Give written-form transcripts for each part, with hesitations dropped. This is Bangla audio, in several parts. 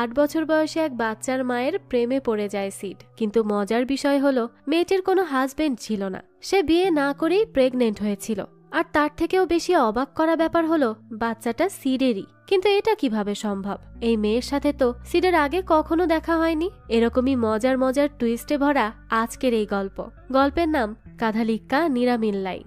8 বছর বয়সে এক বাচ্চার মায়ের প্রেমে পড়ে যায় সিড। কিন্তু মজার বিষয় হলো মেয়েটির কোনো হাজবেন্ড ছিল না, সে বিয়ে না করেই প্রেগনেন্ট হয়েছিল। আর তার থেকেও বেশি অবাক করা ব্যাপার হলো বাচ্চাটা সিডেরই। কিন্তু এটা কিভাবে সম্ভব? এই মেয়ের সাথে তো সিডের আগে কখনো দেখা হয়নি। এরকমই মজার মজার টুইস্টে ভরা আজকের এই গল্পের নাম কাধালিক্কা নিরামিল্লাই।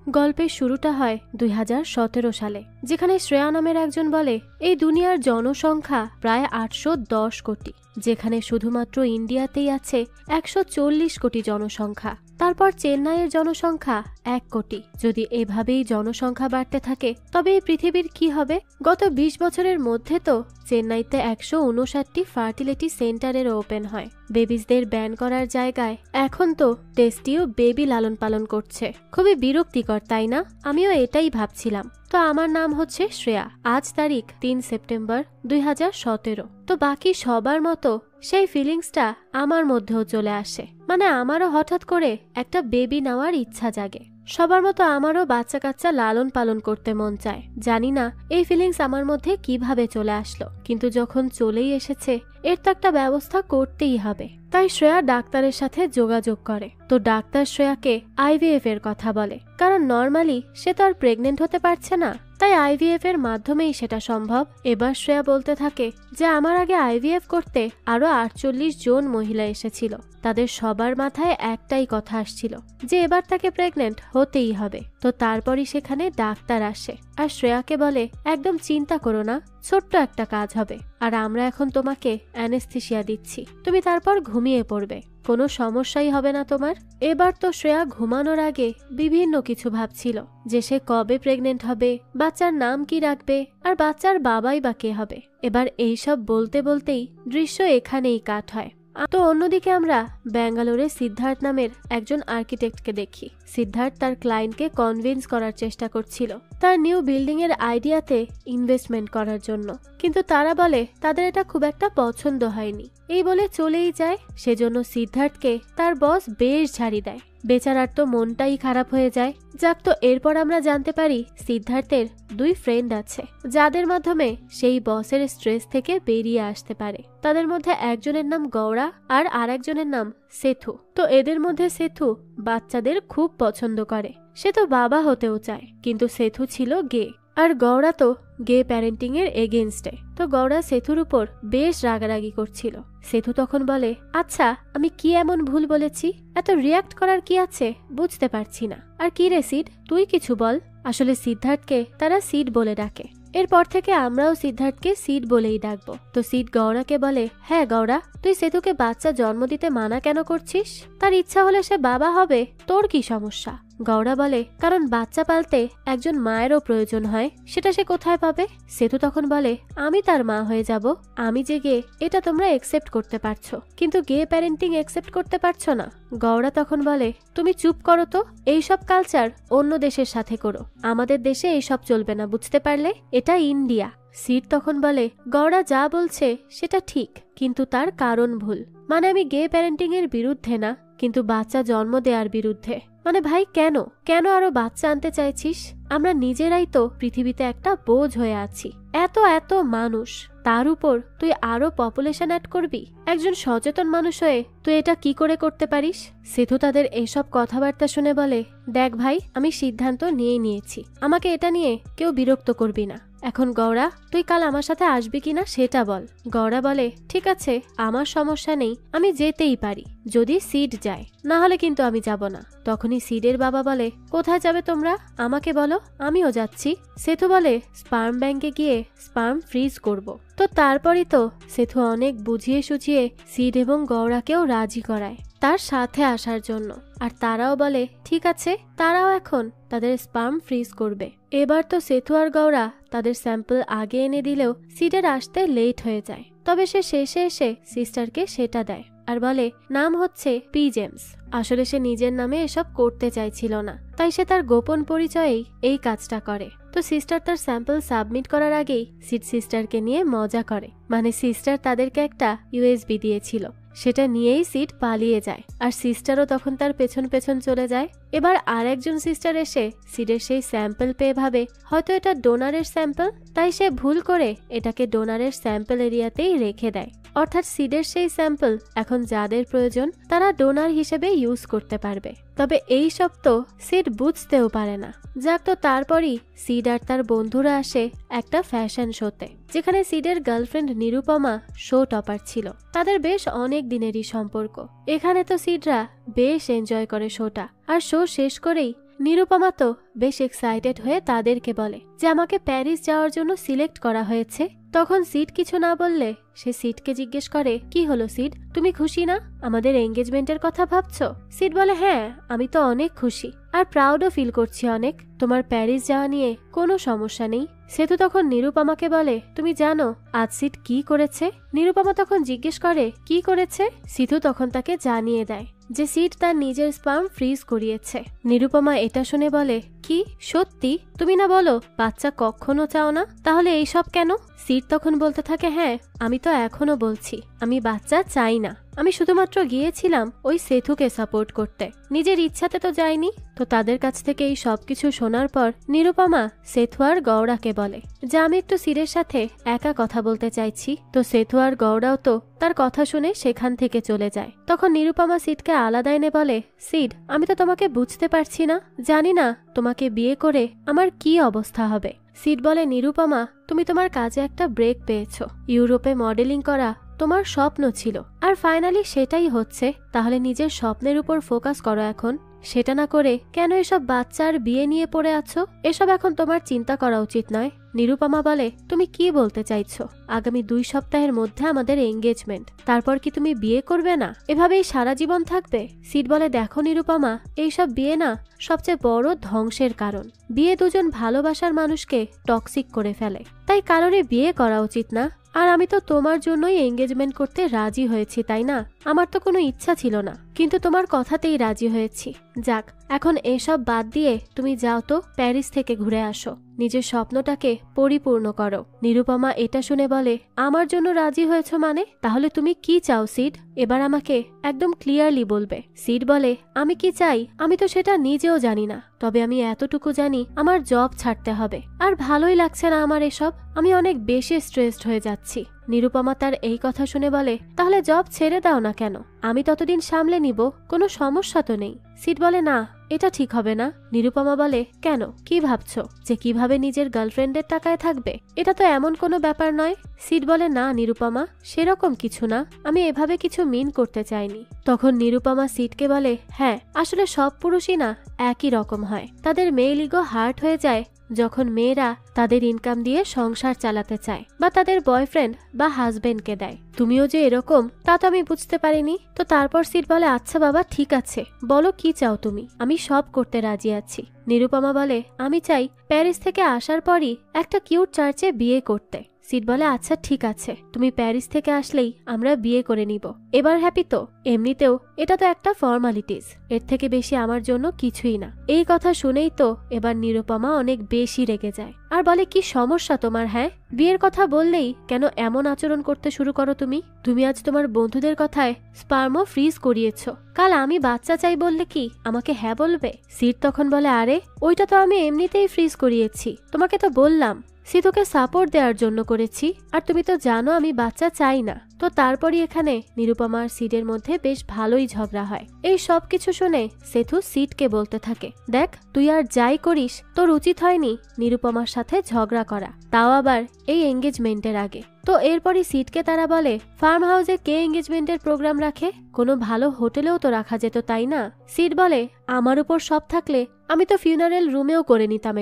গল্পের শুরুটা হয় 2017 সালে, যেখানে শ্রেয়া নামের একজন বলে এই দুনিয়ার জনসংখ্যা প্রায় 810 কোটি, যেখানে শুধুমাত্র ইন্ডিয়াতেই আছে 140 কোটি জনসংখ্যা। তারপর চেন্নাইয়ের জনসংখ্যা 1 কোটি। যদি এভাবেই জনসংখ্যা বাড়তে থাকে তবে এই পৃথিবীর কি হবে? গত 20 বছরের মধ্যে তো চেন্নাইতে 159টি ফার্টিলিটি সেন্টারের ওপেন হয়। বেবিসদের ব্যান করার জায়গায় এখন তো টেস্টিও বেবি লালন পালন করছে। খুবই বিরক্তিকর, তাই না? আমিও এটাই ভাবছিলাম। তো আমার নাম হচ্ছে শ্রেয়া। আজ তারিখ 3 সেপ্টেম্বর 2017। তো বাকি সবার মতো সেই ফিলিংসটা আমার মধ্যেও চলে আসে। মানে আমারও হঠাৎ করে একটা বেবি নেওয়ার ইচ্ছা জাগে। সবার মতো আমারও বাচ্চা কাচ্চা লালন পালন করতে মন চায়। জানি না এই ফিলিংস আমার মধ্যে কিভাবে চলে আসলো, কিন্তু যখন চলেই এসেছে এর তো একটা ব্যবস্থা করতেই হবে। তাই শ্রেয়া ডাক্তারের সাথে যোগাযোগ করে। তো ডাক্তার শ্রেয়াকে আইভিএফ এর কথা বলে, কারণ নর্মালি সে তো আর প্রেগনেন্ট হতে পারছে না, তাই আইভিএফ এর মাধ্যমেই সেটা সম্ভব। এবার শ্রেয়া বলতে থাকে যে আমার আগে আইভিএফ করতে আরো 48 জন মহিলা এসেছিল। তাদের সবার মাথায় একটাই কথা আসছিল যে এবার তাকে প্রেগনেন্ট হতেই হবে। তো তারপরই সেখানে ডাক্তার আসে আর শ্রেয়াকে বলে একদম চিন্তা করো না, ছোট্ট একটা কাজ হবে, আর আমরা এখন তোমাকে অ্যানেস্থেসিয়া দিচ্ছি, তুমি তারপর ঘুমিয়ে পড়বে, কোনো সমস্যাই হবে না তোমার। এবার তো শ্রেয়া ঘুমানোর আগে বিভিন্ন কিছু ভাবছিল, যে সে কবে প্রেগনেন্ট হবে, বাচ্চার নাম কি রাখবে, আর বাচ্চার বাবাই বা কে হবে। এবার এইসব বলতে বলতেই দৃশ্য এখানেই কাট হয়। তো অন্যদিকে আমরা ব্যাঙ্গালোরে সিদ্ধার্থ নামের একজন আর্কিটেক্টকে দেখি। সিদ্ধার্থ তার ক্লায়েন্টকে কনভিন্স করার চেষ্টা করছিল তার নিউ বিল্ডিং এর আইডিয়াতে ইনভেস্টমেন্ট করার জন্য, কিন্তু তারা বলে তাদের এটা খুব একটা পছন্দ হয়নি। এই বলে চলেই যায়। সেজন্য সিদ্ধার্থকে তার বস বেশ ঝাড়ি দেয়। বেচারার তো মনটাই খারাপ হয়ে যায়। যাক, তো এরপর আমরা জানতে পারি সিদ্ধার্থের 2 ফ্রেন্ড আছে যাদের মাধ্যমে সেই বসের স্ট্রেস থেকে বেরিয়ে আসতে পারে। তাদের মধ্যে একজনের নাম গৌড়া আর আরেকজনের নাম সেথু। তো এদের মধ্যে সেথু বাচ্চাদের খুব পছন্দ করে, সে তো বাবা হতেও চায়, কিন্তু সেথু ছিল গে, আর গৌড়া তো গে প্যারেন্টিং এর এগেইনস্টে। তো গৌড়া সেথুর উপর বেশ রাগারাগি করছিল। সেথু তখন বলে আচ্ছা আমি কি এমন ভুল বলেছি, এত রিয়াক্ট করার কি আছে বুঝতে পারছি না। আর কি রে সিড, তুই কিছু বল। আসলে সিদ্ধার্থকে তারা সিড বলে ডাকে। এরপর থেকে আমরাও সিদ্ধার্থকে সিড বলেই ডাকবো। তো সিড গৌড়াকে বলে হ্যাঁ গৌড়া, তুই সেতুকে বাচ্চা জন্ম দিতে মানা কেন করছিস? তার ইচ্ছা হলে সে বাবা হবে, তোর কি সমস্যা? গৌড়া বলে কারণ বাচ্চা পালতে একজন মায়েরও প্রয়োজন হয়, সেটা সে কোথায় পাবে? সেতু তখন বলে আমি তার মা হয়ে যাব। আমি যে গে এটা তোমরা একসেপ্ট করতে পারছো, কিন্তু গে প্যারেন্টিং একসেপ্ট করতে পারছো না। গৌড়া তখন বলে তুমি চুপ করো তো, এইসব কালচার অন্য দেশের সাথে করো, আমাদের দেশে এইসব চলবে না, বুঝতে পারলে? এটা ইন্ডিয়া। সিড তখন বলে গৌড়া যা বলছে সেটা ঠিক, কিন্তু তার কারণ ভুল। মানে আমি গে প্যারেন্টিং এর বিরুদ্ধে না, কিন্তু বাচ্চা জন্ম দেওয়ার বিরুদ্ধে। মানে ভাই কেন কেন আরো বাচ্চা আনতে চাইছিস? আমরা নিজেরাই তো পৃথিবীতে একটা বোঝ হয়ে আছি, এত এত মানুষ, তার উপর তুই আরো পপুলেশন অ্যাড করবি। একজন সচেতন মানুষ হয়ে তুই এটা কি করে করতে পারিস? সেতু তাদের এইসব কথাবার্তা শুনে বলে দেখ ভাই, আমি সিদ্ধান্ত নিয়েছি, আমাকে এটা নিয়ে কেউ বিরক্ত করবি না। এখন গৌড়া তুই কাল আমার সাথে আসবি কিনা সেটা বল। গৌড়া বলে ঠিক আছে, আমার সমস্যা নেই, আমি যেতেই পারি যদি সিড যায়, না হলে কিন্তু আমি যাব না। তখনই সিডের বাবা বলে কোথায় যাবে তোমরা, আমাকে বলো, আমিও যাচ্ছি। সেতু বলে স্পার্ম ব্যাংকে গিয়ে স্পার্ম ফ্রিজ করব। তো তারপরই তো সেতু অনেক বুঝিয়ে সুঝিয়ে সিড এবং গৌড়াকেও রাজি করায় তার সাথে আসার জন্য, আর তারাও বলে ঠিক আছে, তারাও এখন তাদের স্পার্ম ফ্রিজ করবে। এবার তো সেতু আর গৌড়া তাদের স্যাম্পল আগে এনে দিলেও সিডের আসতে লেট হয়ে যায়। তবে সে শেষে এসে সিস্টারকে সেটা দেয় আর বলে নাম হচ্ছে পি জেমস। আসলে সে নিজের নামে এসব করতে চাইছিল না, তাই সে তার গোপন পরিচয়েই এই কাজটা করে। তো সিস্টার তার স্যাম্পল সাবমিট করার আগেই সিড সিস্টারকে নিয়ে মজা করে। মানে সিস্টার তাদেরকে একটা ইউএসবি দিয়েছিল, সেটা নিয়েই সিড পালিয়ে যায় আর সিস্টারও তখন তার পেছন পেছন চলে যায়। এবার আর একজন সিস্টার এসে সিডের সেই স্যাম্পল পেয়ে ভাবে হয়তো এটা ডোনারের স্যাম্পল, তাই সে ভুল করে এটাকে ডোনারের স্যাম্পল এরিয়াতেই রেখে দেয়। অর্থাৎ সিডের সেই স্যাম্পল এখন যাদের প্রয়োজন তারা ডোনার হিসেবে ইউজ করতে পারবে। তবে এই সব তো সিড বুঝতেও পারে না। যাক, তো তারপরই সিড আর তার বন্ধুরা আসে একটা ফ্যাশন শোতে, যেখানে সিডের গার্লফ্রেন্ড নিরুপমা শো টপার ছিল। তাদের বেশ অনেক দিনেরই সম্পর্ক। এখানে তো সিডরা বেশ এনজয় করে শোটা, আর শো শেষ করেই নিরুপমা তো বেশ এক্সাইটেড হয়ে তাদেরকে বলে যে আমাকে প্যারিস যাওয়ার জন্য সিলেক্ট করা হয়েছে। তখন সিড কিছু না বললে সে সিডকে জিজ্ঞেস করে, কি হলো সিড, তুমি খুশি না? আমাদের এঙ্গেজমেন্টের কথা ভাবছো? সিড বলে, হ্যাঁ, আমি তো অনেক খুশি আর প্রাউডও ফিল করছি অনেক। তোমার প্যারিস যাওয়া নিয়ে কোনো সমস্যা নেই। সেতু তখন নিরুপমাকে বলে, তুমি জানো আজ সিড কি করেছে? নিরুপমা তখন জিজ্ঞেস করে, কি করেছে? সিধু তখন তাকে জানিয়ে দেয় যে সিড তার নিজের স্পার্ম ফ্রিজ করিয়েছে। নিরুপমা এটা শুনে বলে, কি সত্যি? তুমি না বলো বাচ্চা কখনো চাও না, তাহলে এইসব কেন? সিড তখন বলতে থাকে, হ্যাঁ, আমি তো এখনো বলছি আমি বাচ্চা চাই না। আমি শুধুমাত্র গিয়েছিলাম ওই সেতুকে সাপোর্ট করতে, নিজের ইচ্ছাতে তো যাইনি। তো তাদের কাছ থেকে এই সবকিছু শোনার পর নিরুপমা সেতু আর গৌড়াকে বলে যে আমি একটু সিডের সাথে একা কথা বলতে চাইছি। তো সেতু আর গৌড়াও তো তার কথা শুনে সেখান থেকে চলে যায়। তখন নিরুপমা সিডকে আলাদা এনে বলে, সিড, আমি তো তোমাকে বুঝতে পারছি না, জানি না তোমাকে বিয়ে করে আমার কি অবস্থা হবে। সিড বলে, নিরুপমা, তুমি তোমার কাজে একটা ব্রেক পেয়েছো। ইউরোপে মডেলিং করা তোমার স্বপ্ন ছিল আর ফাইনালি সেটাই হচ্ছে। তাহলে নিজের স্বপ্নের উপর ফোকাস করো এখন। সেটা না করে কেন এসব বাচ্চার বিয়ে নিয়ে পড়ে আছো? এসব এখন তোমার চিন্তা করা উচিত নয়। নিরুপমা বলে, তুমি কি বলতে চাইছো? আগামী 2 সপ্তাহের মধ্যে আমাদের এঙ্গেজমেন্ট, তারপর কি তুমি বিয়ে করবে না? এভাবেই সারা জীবন থাকবে? সিড বলে, দেখো নিরুপমা, এইসব বিয়ে না সবচেয়ে বড় ধ্বংসের কারণ। বিয়ে দুজন ভালোবাসার মানুষকে টক্সিক করে ফেলে, তাই কারোরই বিয়ে করা উচিত না। আর আমি তো তোমার জন্যই এঙ্গেজমেন্ট করতে রাজি হয়েছি, তাই না? আমার তো কোনো ইচ্ছা ছিল না, কিন্তু তোমার কথাতেই রাজি হয়েছি। যাক, এখন এসব বাদ দিয়ে তুমি যাও তো প্যারিস থেকে ঘুরে আসো, নিজের স্বপ্নটাকে পরিপূর্ণ করো। নিরুপমা এটা শুনে বলে, আমার জন্য রাজি হয়েছো মানে? তাহলে তুমি কি চাও সিড? এবার আমাকে একদম ক্লিয়ারলি বলবে। সিড বলে, আমি কি চাই আমি তো সেটা নিজেও জানি না, তবে আমি এতটুকু জানি আমার জব ছাড়তে হবে। আর ভালোই লাগছে না আমার এসব, আমি অনেক বেশি স্ট্রেসড হয়ে যাচ্ছি। নিরুপমা তার এই কথা শুনে বলে, তাহলে জব ছেড়ে দাও না কেন? আমি ততদিন সামলে নিব, কোনো সমস্যা তো নেই। সিড বলে, না, এটা ঠিক হবে না। নিরুপমা বলে, কেন, কি ভাবছো যে কিভাবে নিজের গার্লফ্রেন্ডের টাকায় থাকবে? এটা তো এমন কোনো ব্যাপার নয়। সিড বলে, না নিরুপমা, সেরকম কিছু না, আমি এভাবে কিছু মিন করতে চাইনি। তখন নিরুপমা সিডকে বলে, হ্যাঁ, আসলে সব পুরুষই না একই রকম হয়। তাদের মেল ইগো হার্ট হয়ে যায় যখন মেয়েরা তাদের ইনকাম দিয়ে সংসার চালাতে চায় বা তাদের বয়ফ্রেন্ড বা হাজবেন্ডকে দেয়। তুমিও যে এরকম তা তো আমি বুঝতে পারিনি। তো তারপর সিড বলে, আচ্ছা বাবা, ঠিক আছে, বলো কি চাও তুমি, আমি সব করতে রাজি আছি। নিরুপমা বলে, আমি চাই প্যারিস থেকে আসার পরই একটা কিউট চার্চে বিয়ে করতে। সিড বলে, আচ্ছা ঠিক আছে, তুমি প্যারিস থেকে আসলেই আমরা বিয়ে করে নিব। এবার হ্যাপি তো? এমনিতেও এটা তো একটা ফর্মালিটিস, এর থেকে বেশি আমার জন্য কিছুই না। এই কথা শুনেই তো এবার নিরুপমা অনেক বেশি রেগে যায় আর বলে, কি সমস্যা তোমার? হ্যাঁ, বিয়ের কথা বললেই কেন এমন আচরণ করতে শুরু করো তুমি? তুমি আজ তোমার বন্ধুদের কথায় স্পার্মও ফ্রিজ করিয়েছো, কাল আমি বাচ্চা চাই বললে কি আমাকে হ্যাঁ বলবে? সিড তখন বলে, আরে ওইটা তো আমি এমনিতেই ফ্রিজ করিয়েছি, তোমাকে তো বললাম সিধুকে সাপোর্ট দেওয়ার জন্য করেছি, আর তুমি তো জানো আমি বাচ্চা চাই না। তো তারপরই এখানে নিরুপমা আর সিডের মধ্যে বেশ ভালোই ঝগড়া হয়। এই সব কিছু শুনে সেতু সিডকে বলতে থাকে, দেখ তুই আর যাই করিস তোর উচিত হয়নি নিরুপমার সাথে ঝগড়া করা, তাও আবার এই এঙ্গেজমেন্টের আগে। তো এরপরই সিডকে তারা বলে, ফার্ম হাউসে কে এঙ্গেজমেন্টের প্রোগ্রাম রাখে? কোনো ভালো হোটেলেও তো রাখা যেত, তাই না? সিড বলে, আমার উপর সব থাকলে আমি তো ফিউনারেল রুমেও করে নিতাম,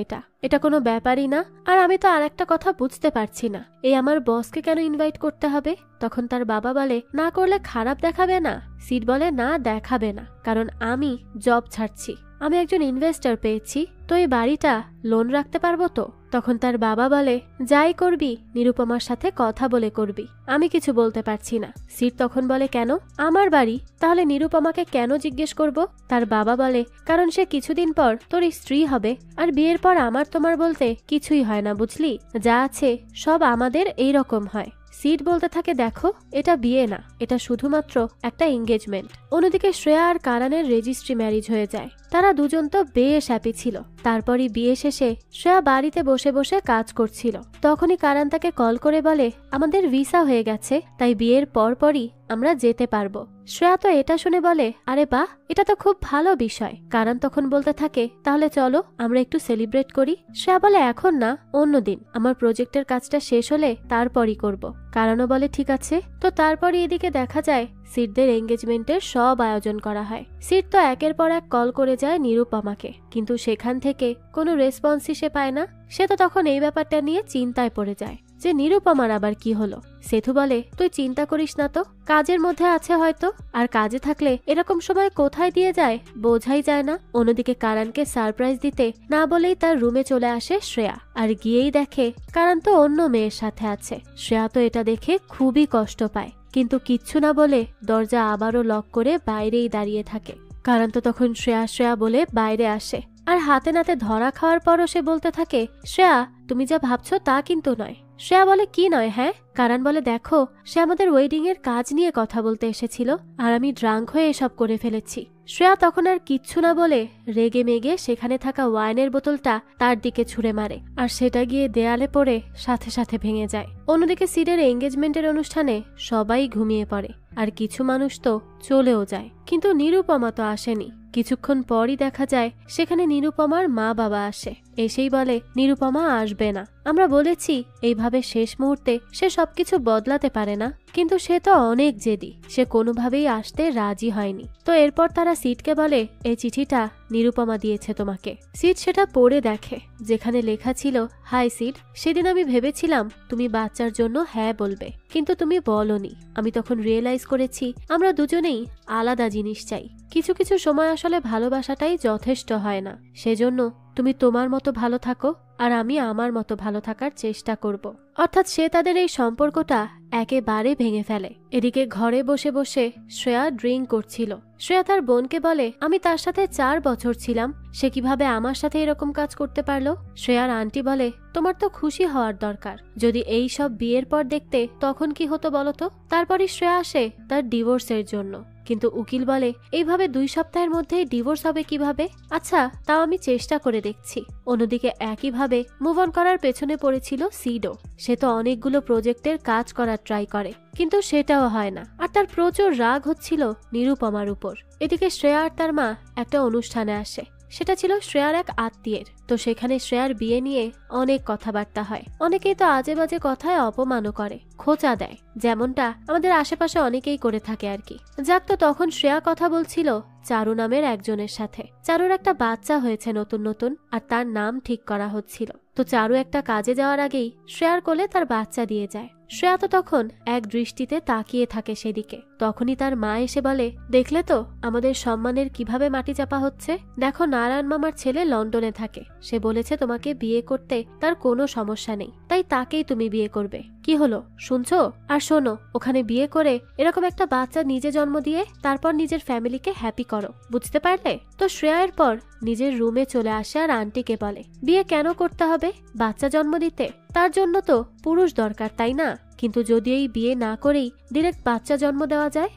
এটা কোনো ব্যাপারই না। আর আমি তো আর একটা কথা বুঝতে পারছি না, এই আমার বসকে কেন ইনভাইট করতে হবে? তখন তার বাবা বলে, না করলে খারাপ দেখাবে না? সিড বলে, না দেখাবে না, কারণ আমি জব ছাড়ছি, আমি একজন ইনভেস্টর পেয়েছি, তো এই বাড়িটা লোন রাখতে পারবো তো। তখন তার বাবা বলে, যাই করবি নিরুপমার সাথে কথা বলে করবি, আমি কিছু বলতে পারছি না। সিড তখন বলে, কেন আমার বাড়ি? তাহলে নিরুপমাকে কেন জিজ্ঞেস করব? তার বাবা বলে, কারণ সে কিছুদিন পর তোর স্ত্রী হবে, আর বিয়ের পর আমার তোমার বলতে কিছুই হয় না, বুঝলি? যা আছে সব আমাদের এই রকম হয়। সিড বলতে থাকে, দেখো এটা বিয়ে না, এটা শুধুমাত্র একটা এঙ্গেজমেন্ট। অন্যদিকে শ্রেয়া আর কারানের রেজিস্ট্রি ম্যারেজ হয়ে যায়। তারা দুজন তো বেশ হ্যাপি ছিল। তারপরই বিয়ে শেষে শ্রেয়া বাড়িতে বসে বসে কাজ করছিল। তখনই কারান তাকে কল করে বলে, আমাদের ভিসা হয়ে গেছে, তাই বিয়ের পরপরই আমরা যেতে পারবো। শ্রেয়া তো এটা শুনে বলে, আরে বাহ, এটা তো খুব ভালো বিষয়। কারান তখন বলতে থাকে, তাহলে চলো আমরা একটু সেলিব্রেট করি। শ্রেয়া বলে, এখন না, অন্যদিন, আমার প্রজেক্টের কাজটা শেষ হলে তারপরই করব। কারানও বলে ঠিক আছে। তো তারপরই এদিকে দেখা যায় সিডদের এঙ্গেজমেন্টের সব আয়োজন করা হয়। সিড তো একের পর এক কল করে যায় নিরুপমাকে, কিন্তু সেখান থেকে কোনো রেসপন্সই সে পায় না। সে তো তখন এই ব্যাপারটা নিয়ে চিন্তায় পড়ে যায় যে নিরুপমার আবার কি হলো। সেথু বলে, তুই চিন্তা করিস না তো, কাজের মধ্যে আছে হয়তো, আর কাজে থাকলে এরকম সময় কোথায় দিয়ে যায় বোঝাই যায় না। অন্যদিকে কারানকে সারপ্রাইজ দিতে না বলেই তার রুমে চলে আসে শ্রেয়া, আর গিয়েই দেখে কারান তো অন্য মেয়ের সাথে আছে। শ্রেয়া তো এটা দেখে খুবই কষ্ট পায়, কিন্তু কিচ্ছু না বলে দরজা আবারও লক করে বাইরেই দাঁড়িয়ে থাকে। কারান তো তখন শ্রেয়া শ্রেয়া বলে বাইরে আসে, আর হাতে নাতে ধরা খাওয়ার পরও সে বলতে থাকে, শ্রেয়া তুমি যা ভাবছো তা কিন্তু নয়। শ্রেয়া বলে, কি নয়? হ্যাঁ। কারান বলে, দেখো সে আমাদের ওয়েডিং এর কাজ নিয়ে কথা বলতে এসেছিল, আর আমি ড্রাঙ্ক হয়ে এসব করে ফেলেছি। শ্রেয়া তখন আর কিচ্ছু না বলে রেগে মেগে সেখানে থাকা ওয়াইনের বোতলটা তার দিকে ছুঁড়ে মারে, আর সেটা গিয়ে দেয়ালে পড়ে সাথে সাথে ভেঙে যায়। অন্যদিকে সিডের এঙ্গেজমেন্টের অনুষ্ঠানে সবাই ঘুমিয়ে পড়ে, আর কিছু মানুষ তো চলেও যায়, কিন্তু নিরুপমা তো আসেনি। কিছুক্ষণ পরই দেখা যায় সেখানে নিরুপমার মা বাবা আসে। এসেই বলে, নিরুপমা আসবে না। আমরা বলেছি এইভাবে শেষ মুহূর্তে সে সবকিছু বদলাতে পারে না, কিন্তু সে তো অনেক জেদি, সে কোনোভাবেই আসতে রাজি হয়নি। তো এরপর তারা সিডকে বলে, এই চিঠিটা নিরুপমা দিয়েছে তোমাকে। সিড সেটা পড়ে দেখে, যেখানে লেখা ছিল, হাই সিড, সেদিন আমি ভেবেছিলাম তুমি বাচ্চার জন্য হ্যাঁ বলবে, কিন্তু তুমি বলনি। আমি তখন রিয়েলাইজ করেছি আমরা দুজনেই আলাদা জিনিস চাই। কিছু কিছু সময় আসলে ভালোবাসাটাই যথেষ্ট হয় না। সেজন্য তুমি তোমার মতো ভালো থাকো, আর আমি আমার মতো ভালো থাকার চেষ্টা করব। অর্থাৎ সে তাদের এই সম্পর্কটা একেবারে ভেঙে ফেলে। এদিকে ঘরে বসে বসে শ্রেয়া ড্রিঙ্ক করছিল। শ্রেয়া তার বোনকে বলে, আমি তার সাথে 4 বছর ছিলাম, সে কিভাবে আমার সাথে এরকম কাজ করতে পারলো? শ্রেয়ার আন্টি বলে, তোমার তো খুশি হওয়ার দরকার, যদি এই সব বিয়ের পর দেখতে তখন কি হতো বলতো? তারপরই শ্রেয়া আসে তার ডিভোর্সের জন্য, কিন্তু উকিল বলে, এইভাবে 2 সপ্তাহের মধ্যেই ডিভোর্স হবে কিভাবে? আচ্ছা, তাও আমি চেষ্টা করে দেখছি। অন্যদিকে একইভাবে মুভ অন করার পেছনে পড়েছিল সিডো। সে তো অনেকগুলো প্রজেক্টের কাজ করার ট্রাই করে, কিন্তু সেটাও হয় না, আর তার প্রচুর রাগ হচ্ছিল নিরুপমার উপর। এদিকে শ্রেয়া আর তার মা একটা অনুষ্ঠানে আসে। সেটা ছিল শ্রেয়ার এক আত্মীয়ের। তো সেখানে শ্রেয়ার বিয়ে নিয়ে অনেক কথাবার্তা হয়। অনেকেই তো আজে বাজে কথায় অপমানও করে, খোঁচা দেয়, যেমনটা আমাদের আশেপাশে অনেকেই করে থাকে আর কি। যাক, তো তখন শ্রেয়া কথা বলছিল চারু নামের একজনের সাথে। চারুর একটা বাচ্চা হয়েছে নতুন নতুন, আর তার নাম ঠিক করা হচ্ছিল। তো চারু একটা কাজে যাওয়ার আগেই শ্রেয়ার কোলে তার বাচ্চা দিয়ে যায়। শ্রেয়া তো তখন এক দৃষ্টিতে তাকিয়ে থাকে সেদিকে। তখনই তার মা এসে বলে, দেখলে তো আমাদের সম্মানের কিভাবে মাটি চাপা হচ্ছে? দেখো, নারায়ণ মামার ছেলে লন্ডনে থাকে, সে বলেছে তোমাকে বিয়ে করতে তার কোনো সমস্যা নেই, তাই তাকেই তুমি বিয়ে করবে। কি হলো, শুনছো? আর শোনো, ওখানে বিয়ে করে এরকম একটা বাচ্চা নিজে জন্ম দিয়ে তারপর নিজের ফ্যামিলিকে হ্যাপি করো, বুঝতে পারলে? তো শ্রেয়ার পর নিজের রুমে চলে আসে আর আন্টিকে বলে, বিয়ে কেন করতে হবে? বাচ্চা জন্ম দিতে? তার জন্য তো পুরুষ দরকার, তাই না? কিন্তু যদি এই বিয়ে না করেই ডিরেক্ট বাচ্চা জন্ম দেওয়া যায়,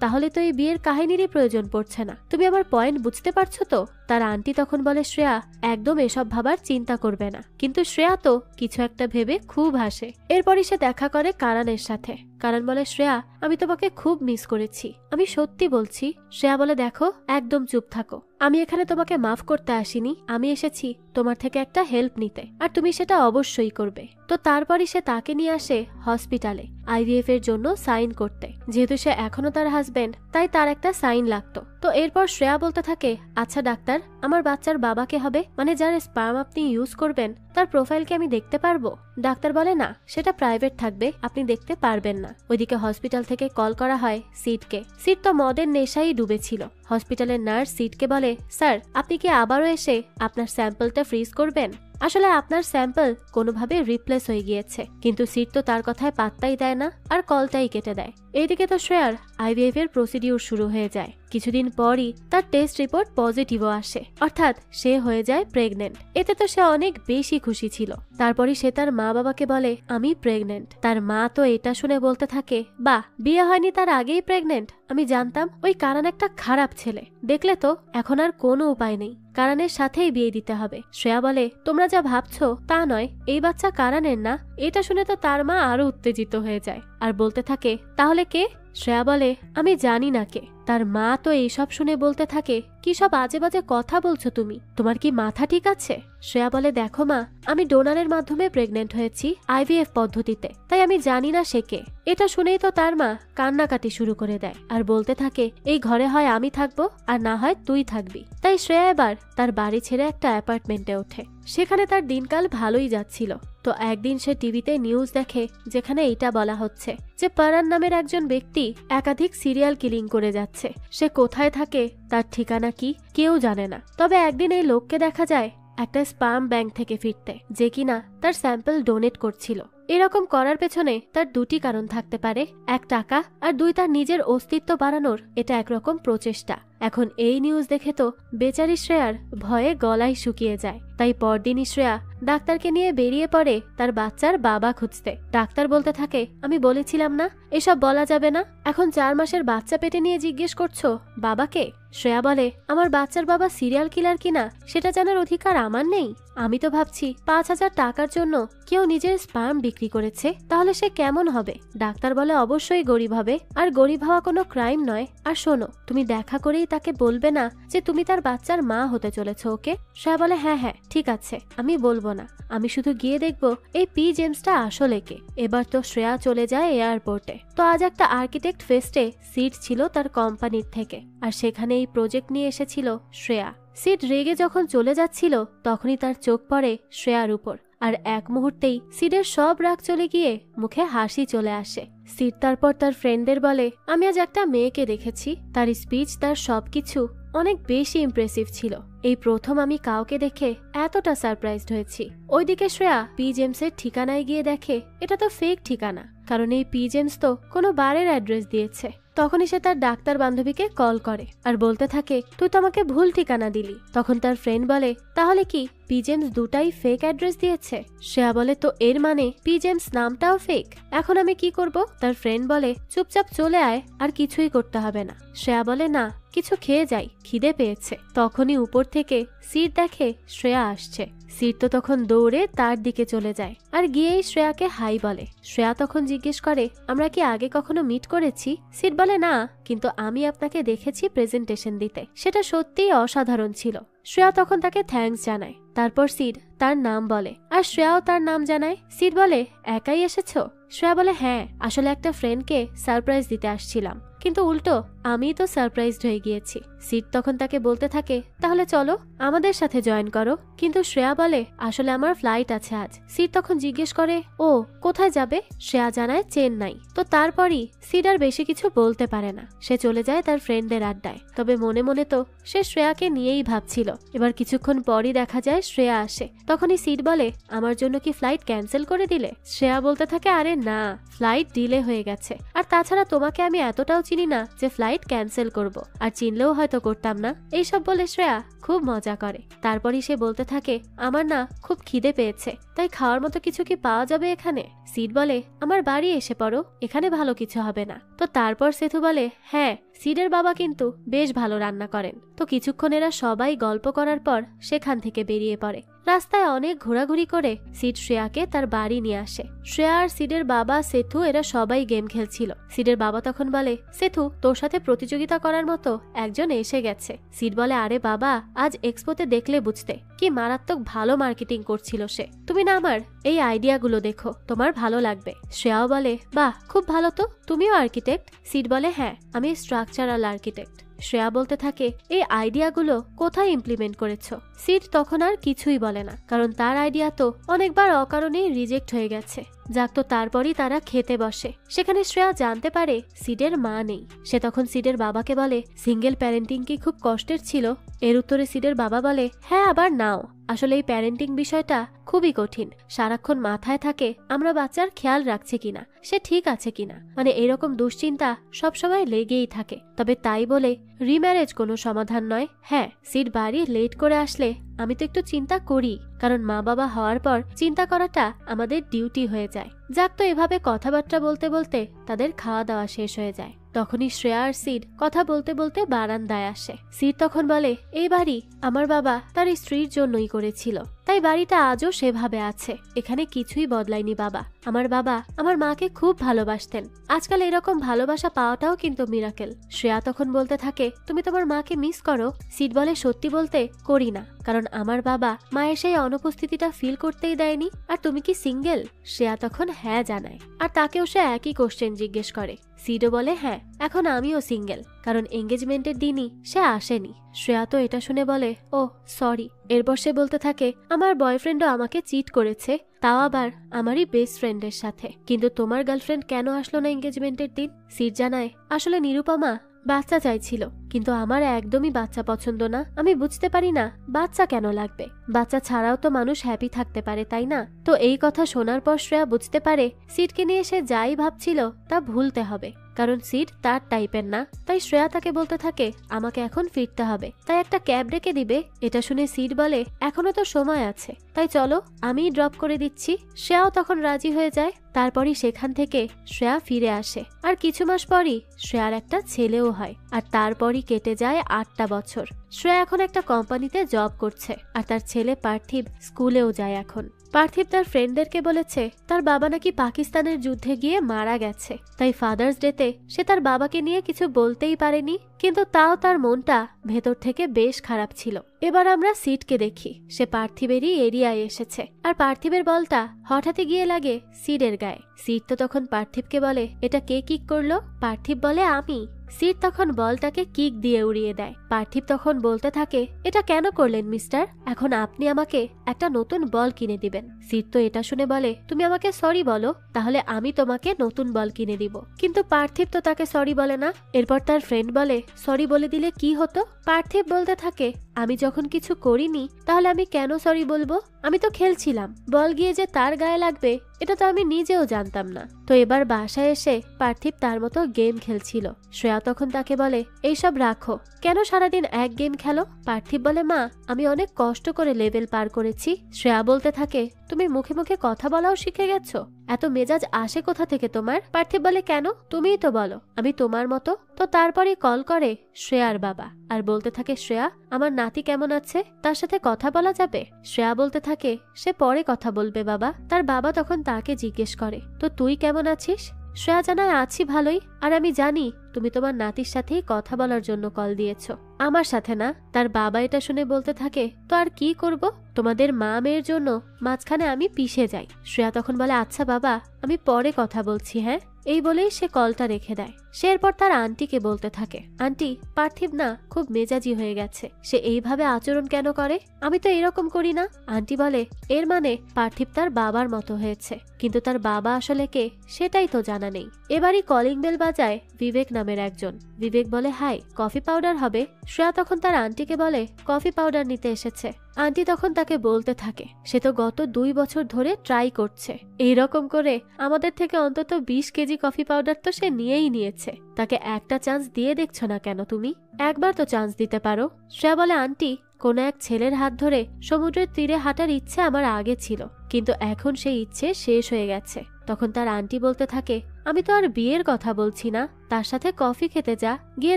তাহলে তো এই বিয়ের কাহিনীরই প্রয়োজন পড়ছে না। তুমি আমার পয়েন্ট বুঝতে পারছো তো? তার আন্টি তখন বলে, শ্রেয়া একদম এসব ভাবার চিন্তা করবে না। কিন্তু শ্রেয়া তো কিছু একটা ভেবে খুব হাসে। এরপরই সে দেখা করে কারানের সাথে। কারণ বলে, শ্রেয়া আমি তোমাকে খুব মিস করেছি, আমি সত্যি বলছি। শ্রেয়া বলে, দেখো একদম চুপ থাকো, আমি এখানে তোমাকে মাফ করতে আসিনি, আমি এসেছি তোমার থেকে একটা হেল্প নিতে, আর তুমি সেটা অবশ্যই করবে। তো তারপরই সে তাকে নিয়ে আসে হসপিটালে IVF এর জন্য সাইন করতে। যেহেতু সে এখনো তার হাজবেন্ড, তাই তার একটা সাইন লাগতো। তো এরপর শ্রেয়া বলতে থাকে, আচ্ছা ডাক্তার, আমার বাচ্চার বাবাকে হবে, মানে যার স্পার্ম আপনি ইউজ করবেন তার প্রোফাইলকে আমি দেখতে পারবো? ডাক্তার বলে, না, সেটা প্রাইভেট থাকবে, আপনি দেখতে পারবেন না। ওইদিকে হসপিটাল থেকে কল করা হয় সিডকে। সিড তো মদের নেশায় ডুবেছিল। হসপিটালের নার্স সিডকে বলে, স্যার আপনি কি আবারও এসে আপনার স্যাম্পলটা ফ্রিজ করবেন? আসলে আপনার স্যাম্পল কোনোভাবে রিপ্লেস হয়ে গিয়েছে। কিন্তু সিড তো তার কথায় পাত্তাই দেয় না, আর কলটাই কেটে দেয়। এইদিকে তো শ্রেয়ার IVF এর প্রসিডিউর শুরু হয়ে যায়। কিছুদিন পরই তার টেস্ট রিপোর্ট পজিটিভও আসে, অর্থাৎ সে হয়ে যায় প্রেগনেন্ট। এতে তো সে অনেক বেশি খুশি ছিল। তারপরই সে তার মা বাবাকে বলে আমি প্রেগনেন্ট। তার মা তো এটা শুনে বলতে থাকে, বাহ, বিয়ে হয়নি তার আগেই প্রেগনেন্ট, আমি জানতাম ওই কারণ একটা খারাপ ছেলে। দেখলে তো এখন আর কোনো উপায় নেই, কারণের সাথেই বিয়ে দিতে হবে। শ্রেয়া বলে তোমরা যা ভাবছো তা নয়, এই বাচ্চা কারণের না। এটা শুনে তো তার মা আরো উত্তেজিত হয়ে যায় আর বলতে থাকে তাহলে কে? শ্রেয়া বলে আমি জানি না কে। তার মা তো এইসব শুনে বলতে থাকে কি সব আজে বাজে কথা বলছো তুমি, তোমার কি মাথা ঠিক আছে? শ্রেয়া বলে দেখো মা, আমি ডোনারের মাধ্যমে প্রেগনেন্ট হয়েছি IVF পদ্ধতিতে, তাই আমি জানি না সে কে। এটা শুনেই তো তার মা কান্নাকাটি শুরু করে দেয় আর বলতে থাকে এই ঘরে হয় আমি থাকবো আর না হয় তুই থাকবি। তাই শ্রেয়া এবার তার বাড়ি ছেড়ে একটা অ্যাপার্টমেন্টে ওঠে। সেখানে তার দিনকাল ভালোই যাচ্ছিল। তো একদিন সে টিভিতে নিউজ দেখে যেখানে এইটা বলা হচ্ছে যে পারান নামের একজন ব্যক্তি একাধিক সিরিয়াল কিলিং করে যাচ্ছে। সে কোথায় থাকে তার ঠিকানা কি কেউ জানে না। তবে একদিন এই লোককে দেখা যায় একটা স্পার্ম ব্যাংক থেকে ফিরতে, যে কিনা তার স্যাম্পল ডোনেট করছিল। এরকম করার পেছনে তার দুটি কারণ থাকতে পারে, এক টাকা আর দুই তার নিজের অস্তিত্ব বাড়ানোর এটা একরকম প্রচেষ্টা। এখন এই নিউজ দেখে তো বেচারি শ্রেয়ার ভয়ে গলায় শুকিয়ে যায়। তাই পরদিনই শ্রেয়া ডাক্তারকে নিয়ে বেরিয়ে পড়ে তার বাচ্চার বাবা খুঁজতে। ডাক্তার বলতে থাকে আমি বলেছিলাম না এসব বলা যাবে না, এখন 4 মাসের বাচ্চা পেটে নিয়ে জিজ্ঞেস করছো বাবাকে? শ্রেয়া বলে আমার বাচ্চার বাবা সিরিয়াল কিলার কিনা সেটা জানার অধিকার আমার নেই। আমি তো ভাবছি 5,000 টাকার জন্য কেউ নিজের স্পার্ম বিক্রি করেছে, তাহলে সে কেমন হবে? ডাক্তার বলে অবশ্যই গরিব হবে, আর গরিব হওয়া কোনো ক্রাইম নয়। আর শোনো, তুমি দেখা করেই তাকে বলবে না যে তুমি তার বাচ্চার মা হতে চলেছ, ওকে? শ্রেয়া বলে হ্যাঁ হ্যাঁ ঠিক আছে, আমি বলবো না, আমি শুধু গিয়ে দেখবো এই পি জেমসটা আসলে কে। এবার তো শ্রেয়া চলে যায় এয়ারপোর্টে। তো আজ একটা আর্কিটেক্ট ফেস্টে সিট ছিল তার কোম্পানির থেকে, আর সেখানে এই প্রজেক্ট নিয়ে এসেছিল শ্রেয়া। সিট রেগে যখন চলে যাচ্ছিল তখনই তার চোখ পড়ে শ্রেয়ার উপর, আর এক মুহূর্তেই সিডের সব রাগ চলে গিয়ে মুখে হাসি চলে আসে। সিড তারপর তার ফ্রেন্ডদের বলে আমি আজ একটা মেয়েকে দেখেছি, তার স্পিচ তার সবকিছু অনেক বেশি ইমপ্রেসিভ ছিল। এই প্রথম আমি কাউকে দেখে এতটা সারপ্রাইজড হয়েছি। ওইদিকে শ্রেয়া পি জেমসের ঠিকানায় গিয়ে দেখে এটা তো ফেক ঠিকানা, কারণ এই পি জেমস তো কোনো বারের অ্যাড্রেস দিয়েছে। তখনই সে তার ডাক্তার বান্ধবীকে কল করে আর বলতে থাকে তুই তো আমাকে ভুল ঠিকানা দিলি। তখন তার ফ্রেন্ড বলে তাহলে কি পি জেমস দুটাই ফেক অ্যাড্রেস দিয়েছে? শ্রেয়া বলে তো এর মানে পি জেমস নামটাও ফেক, এখন আমি কি করব? তার ফ্রেন্ড বলে চুপচাপ চলে আয়, আর কিছুই করতে হবে না। শ্রেয়া বলে না, কিছু খেয়ে যাই, খিদে পেয়েছে। তখনই উপর থেকে সিট দেখে শ্রেয়া আসছে। সিট তো তখন দৌড়ে তার দিকে চলে যায় আর গিয়েই শ্রেয়াকে হাই বলে। শ্রেয়া তখন জিজ্ঞেস করে আমরা কি আগে কখনো মিট করেছি? সিট বলে না, কিন্তু আমি আপনাকে দেখেছি প্রেজেন্টেশন দিতে, সেটা সত্যিই অসাধারণ ছিল। শ্রেয়া তখন তাকে থ্যাঙ্কস জানায়। তারপর সিড তার নাম বলে আর শ্রেয়াও তার নাম জানায়। সিড বলে একাই এসেছো? শ্রেয়া বলে হ্যাঁ, আসলে একটা ফ্রেন্ডকে সারপ্রাইজ দিতে আসছিলাম, কিন্তু উল্টো আমি তো সারপ্রাইজড হয়ে গিয়েছি। সিড তখন তাকে বলতে থাকে তাহলে চলো আমাদের সাথে জয়েন করো। কিন্তু শ্রেয়া বলে আসলে আমার ফ্লাইট আছে আজ। সিড তখন জিজ্ঞেস করে ও কোথায় যাবে? শ্রেয়া জানায় চেন্নাই। তো তারপরই সিড আর বেশি কিছু বলতে পারে না, সে চলে যায় তার ফ্রেন্ডদের আড্ডায়। তবে মনে মনে তো সে শ্রেয়াকে নিয়েই ভাবছিল। এবার কিছুক্ষণ পরই দেখা যায় শ্রেয়া আসে। তখনই সিড বলে আমার জন্য কি ফ্লাইট ক্যান্সেল করে দিলে? শ্রেয়া বলতে থাকে আরে না, ফ্লাইট ডিলে হয়ে গেছে, আর তাছাড়া তোমাকে আমি এতটাও চিনি না যে ফ্লাইট ক্যান্সেল করব, আর চিনলেও হয়তো করতাম না। এইসব বলে শ্রেয়া খুব মজা করে। তারপরই সে বলতে থাকে আমার না খুব খিদে পেয়েছে, তাই খাওয়ার মতো কিছু কি পাওয়া যাবে এখানে? সিড বলে আমার বাড়ি এসে পড়ো, এখানে ভালো কিছু হবে না। তো তারপর সেথু বলে হ্যাঁ, সিডের বাবা কিন্তু বেশ ভালো রান্না করেন। তো কিছুক্ষণ এরা সবাই গল্প করার পর সেখান থেকে বেরিয়ে পড়ে। রাস্তায় অনেক ঘোরাঘুরি করে সিড শ্রেয়াকে তার বাড়ি নিয়ে আসে। শ্রেয়া আর সিডের বাবা সেথু এরা সবাই গেম খেলছিল। সিডের বাবা তখন বলে সেথু তোর সাথে প্রতিযোগিতা করার মতো একজন এসে গেছে। সিড বলে আরে বাবা, আজ এক্সপোতে দেখলে বুঝতে কি মারাত্মক ভালো মার্কেটিং করছিল সে। তুমি না আমার এই আইডিয়াগুলো দেখো, তোমার ভালো লাগবে। শ্রেয়াও বলে বাহ খুব ভালো তো, তুমিও আর্কিটেক্ট? সিড বলে হ্যাঁ, আমি স্ট্রাকচারাল আর্কিটেক্ট। শ্রেয়া বলতে থাকে এই আইডিয়াগুলো কোথায় ইমপ্লিমেন্ট করেছো? সিড তখন আর কিছুই বলে না, কারণ তার আইডিয়া তো অনেকবার অকারণেই রিজেক্ট হয়ে গেছে। জাগতো তারপরই তারা খেতে বসে। সেখানে শ্রেয়া জানতে পারে সিডের মা নেই। সে তখন সিডের বাবাকে বলে, সিঙ্গেল প্যারেন্টিং কি খুব কষ্টের ছিল? এর উত্তরে সিডের বাবা বলে, হ্যাঁ আবার নাও, আসলে এই প্যারেন্টিং বিষয়টা খুবই কঠিন। সারাক্ষণ মাথায় থাকে আমরা বাচ্চার খেয়াল রাখছি কিনা, সে ঠিক আছে কিনা, মানে এরকম দুশ্চিন্তা সবসময় লেগেই থাকে। তবে তাই বলে রিম্যারেজ কোনো সমাধান নয়। হ্যাঁ, সিড বাড়ি লেট করে আসলে আমি তো একটু চিন্তা করি, কারণ মা বাবা হওয়ার পর চিন্তা করাটা আমাদের ডিউটি হয়ে যায়। যাক, তো এভাবে কথাবার্তা বলতে বলতে তাদের খাওয়া দাওয়া শেষ হয়ে যায়। তখনই শ্রেয়া আর সিড কথা বলতে বলতে বারান্দায় আসে। সিড তখন বলে, এই বাড়ি আমার বাবা তার স্ত্রীর জন্যই করেছিল, তাই বাড়িটা আজও সেভাবে আছে, এখানে কিছুই বদলায়নি বাবা। আমার বাবা আমার মাকে খুব ভালোবাসতেন, আজকাল এরকম ভালোবাসা পাওয়াটাও কিন্তু মিরাকেল। শ্রেয়া তখন বলতে থাকে, তুমি তোমার মাকে মিস করো? সিড বলে, সত্যি বলতে করি না, কারণ আমার বাবা মায়ের সেই অনুপস্থিতিটা ফিল করতেই দেয়নি। আর তুমি কি সিঙ্গেল? শ্রেয়া তখন হ্যাঁ জানায়, আর তাকেও সে একই কোশ্চেন জিজ্ঞেস করে। সিডও বলে, হ্যাঁ এখন আমিও সিঙ্গেল, কারণ এঙ্গেজমেন্টের দিনই সে আসেনি। শ্রেয়া তো এটা শুনে বলে, ও সরি। এরপর সে বলতে থাকে, আমার বয়ফ্রেন্ডও আমাকে চিট করেছে, তাও আবার আমারই বেস্ট ফ্রেন্ডের সাথে, কিন্তু তোমার গার্লফ্রেন্ড কেন আসলো না এঙ্গেজমেন্টের দিন? সিড জানায়, আসলে নিরুপমা বাচ্চা চাইছিল, কিন্তু আমার একদমই বাচ্চা পছন্দ না। আমি বুঝতে পারি না বাচ্চা কেন লাগবে, বাচ্চা ছাড়াও তো মানুষ হ্যাপি থাকতে পারে, তাই না? তো এই কথা শোনার পর শ্রেয়া বুঝতে পারে সিডকে নিয়ে সে যাই ভাবছিল তা ভুলতে হবে, কারণ সিড তার টাইপের না। তাই শ্রেয়া তাকে বলতে থাকে, আমাকে এখন ফিরতে হবে, তাই একটা ক্যাব ডেকে দিবে? এটা শুনে সিড বলে, এখনো তো সময় আছে, তাই চলো আমি ড্রপ করে দিচ্ছি। শ্রেয়াও তখন রাজি হয়ে যায়। তারপরই সেখান থেকে শ্রেয়া ফিরে আসে, আর কিছু মাস পরই শ্রেয়ার একটা ছেলেও হয়। আর তারপরই কেটে যায় 8টা বছর। শ্রেয়া এখন একটা কোম্পানিতে জব করছে, আর তার ছেলে পার্থিব স্কুলেও যায় এখন। পার্থিব তার ফ্রেন্ডদেরকে বলেছে তার বাবা নাকি পাকিস্তানের যুদ্ধে গিয়ে মারা গেছে, তাই ফাদার্স ডেতে সে তার বাবাকে নিয়ে কিছু বলতেই পারেনি, কিন্তু তাও তার মনটা ভেতর থেকে বেশ খারাপ ছিল। এবার আমরা সিডকে দেখি, সে পার্থিবেরই এরিয়ায় এসেছে, আর পার্থিবের বলটা হঠাৎই গিয়ে লাগে সিডের গায়ে। সিড তো তখন পার্থিবকে বলে, এটা কে কিক করলো? পার্থিব বলে, আমি। সিড তখন বলটাকে কিক দিয়ে উড়িয়ে দেয়। পার্থিব তখন বলতে থাকে, এটা কেন করলেন মিস্টার? এখন আপনি আমাকে একটা নতুন বল কিনে দিবেন। সিড তো এটা শুনে বলে, তুমি আমাকে সরি বলো, তাহলে আমি তোমাকে নতুন বল কিনে দিব। কিন্তু পার্থিব তো তাকে সরি বলে না। এরপর তার ফ্রেন্ড বলে, সরি বলে দিলে কি হতো? পার্থিব বলতে থাকে, আমি যখন কিছু করিনি তাহলে আমি কেন সরি বলবো? আমি তো খেলছিলাম, বল গিয়ে যে তার গায়ে লাগবে এটা তো আমি নিজেও জানতাম না। তো এবার বাসায় এসে পার্থিব তার মতো গেম খেলছিল। শ্রেয়া তখন তাকে বলে, এইসব রাখো, কেন সারাদিন এক গেম খেলো? পার্থিব বলে, মা আমি অনেক কষ্ট করে লেভেল পার করেছি। শ্রেয়া বলতে থাকে, তুমি মুখে মুখে কথা বলাও শিখে গেছো, এত মেজাজ আসে কোথা থেকে তোমার? পার্থিব বলে, কেন তুমিই তো বলো আমি তোমার মতো। তো তারপরে কল করে শ্রেয়ার বাবা, আর বলতে থাকে, শ্রেয়া আমার নাতি কেমন আছে, তার সাথে কথা বলা যাবে? শ্রেয়া বলতে থাকে, সে পরে কথা বলবে বাবা। তার বাবা তখন তাকে জিজ্ঞেস করে, তো তুই কেমন আছিস? শ্রেয়া জানায়, আছি ভালোই, আর আমি জানি তুমি তোমার নাতির সাথেই কথা বলার জন্য কল দিয়েছো, আমার সাথে না। তার বাবা এটা শুনে বলতে থাকে, তো আর কি করব, তোমাদের মা মেয়ের জন্য মাঝখানে আমি পিষে যাই। শ্রেয়া তখন বলে, আচ্ছা বাবা আমি পরে কথা বলছি, হ্যাঁ। এই বলেই সে কলটা রেখে দেয়। সে এরপর তার আন্টিকে বলতে থাকে, আন্টি পার্থিব না খুব মেজাজি হয়ে গেছে, সে এইভাবে আচরণ কেন করে? আমি তো এরকম করি না। আন্টি বলে, এর মানে পার্থিব তার বাবার মতো হয়েছে, কিন্তু তার বাবা আসলে কে সেটাই তো জানা নেই। এবারই কলিং বেল বাজায় বিবেক নামের একজন। বিবেক বলে, হাই কফি পাউডার হবে? শ্রেয়া তখন তার আন্টিকে বলে, কফি পাউডার নিতে এসেছে। আন্টি তখন তাকে বলতে থাকে, সে তো গত 2 বছর ধরে ট্রাই করছে, এইরকম করে আমাদের থেকে অন্তত 20 কেজি কফি পাউডার তো সে নিয়েই নিয়েছে, তাকে একটা চান্স দিয়ে দেখছো না কেন তুমি? একবার তো চান্স দিতে পারো। শ্রেয়া বলে, আন্টি কোনো এক ছেলের হাত ধরে সমুদ্রের তীরে হাঁটার ইচ্ছে আমার আগে ছিল, কিন্তু এখন সেই ইচ্ছে শেষ হয়ে গেছে। তখন তার আন্টি বলতে থাকে, আমি তো আর বিয়ের কথা বলছি না, তার সাথে কফি খেতে যা, গিয়ে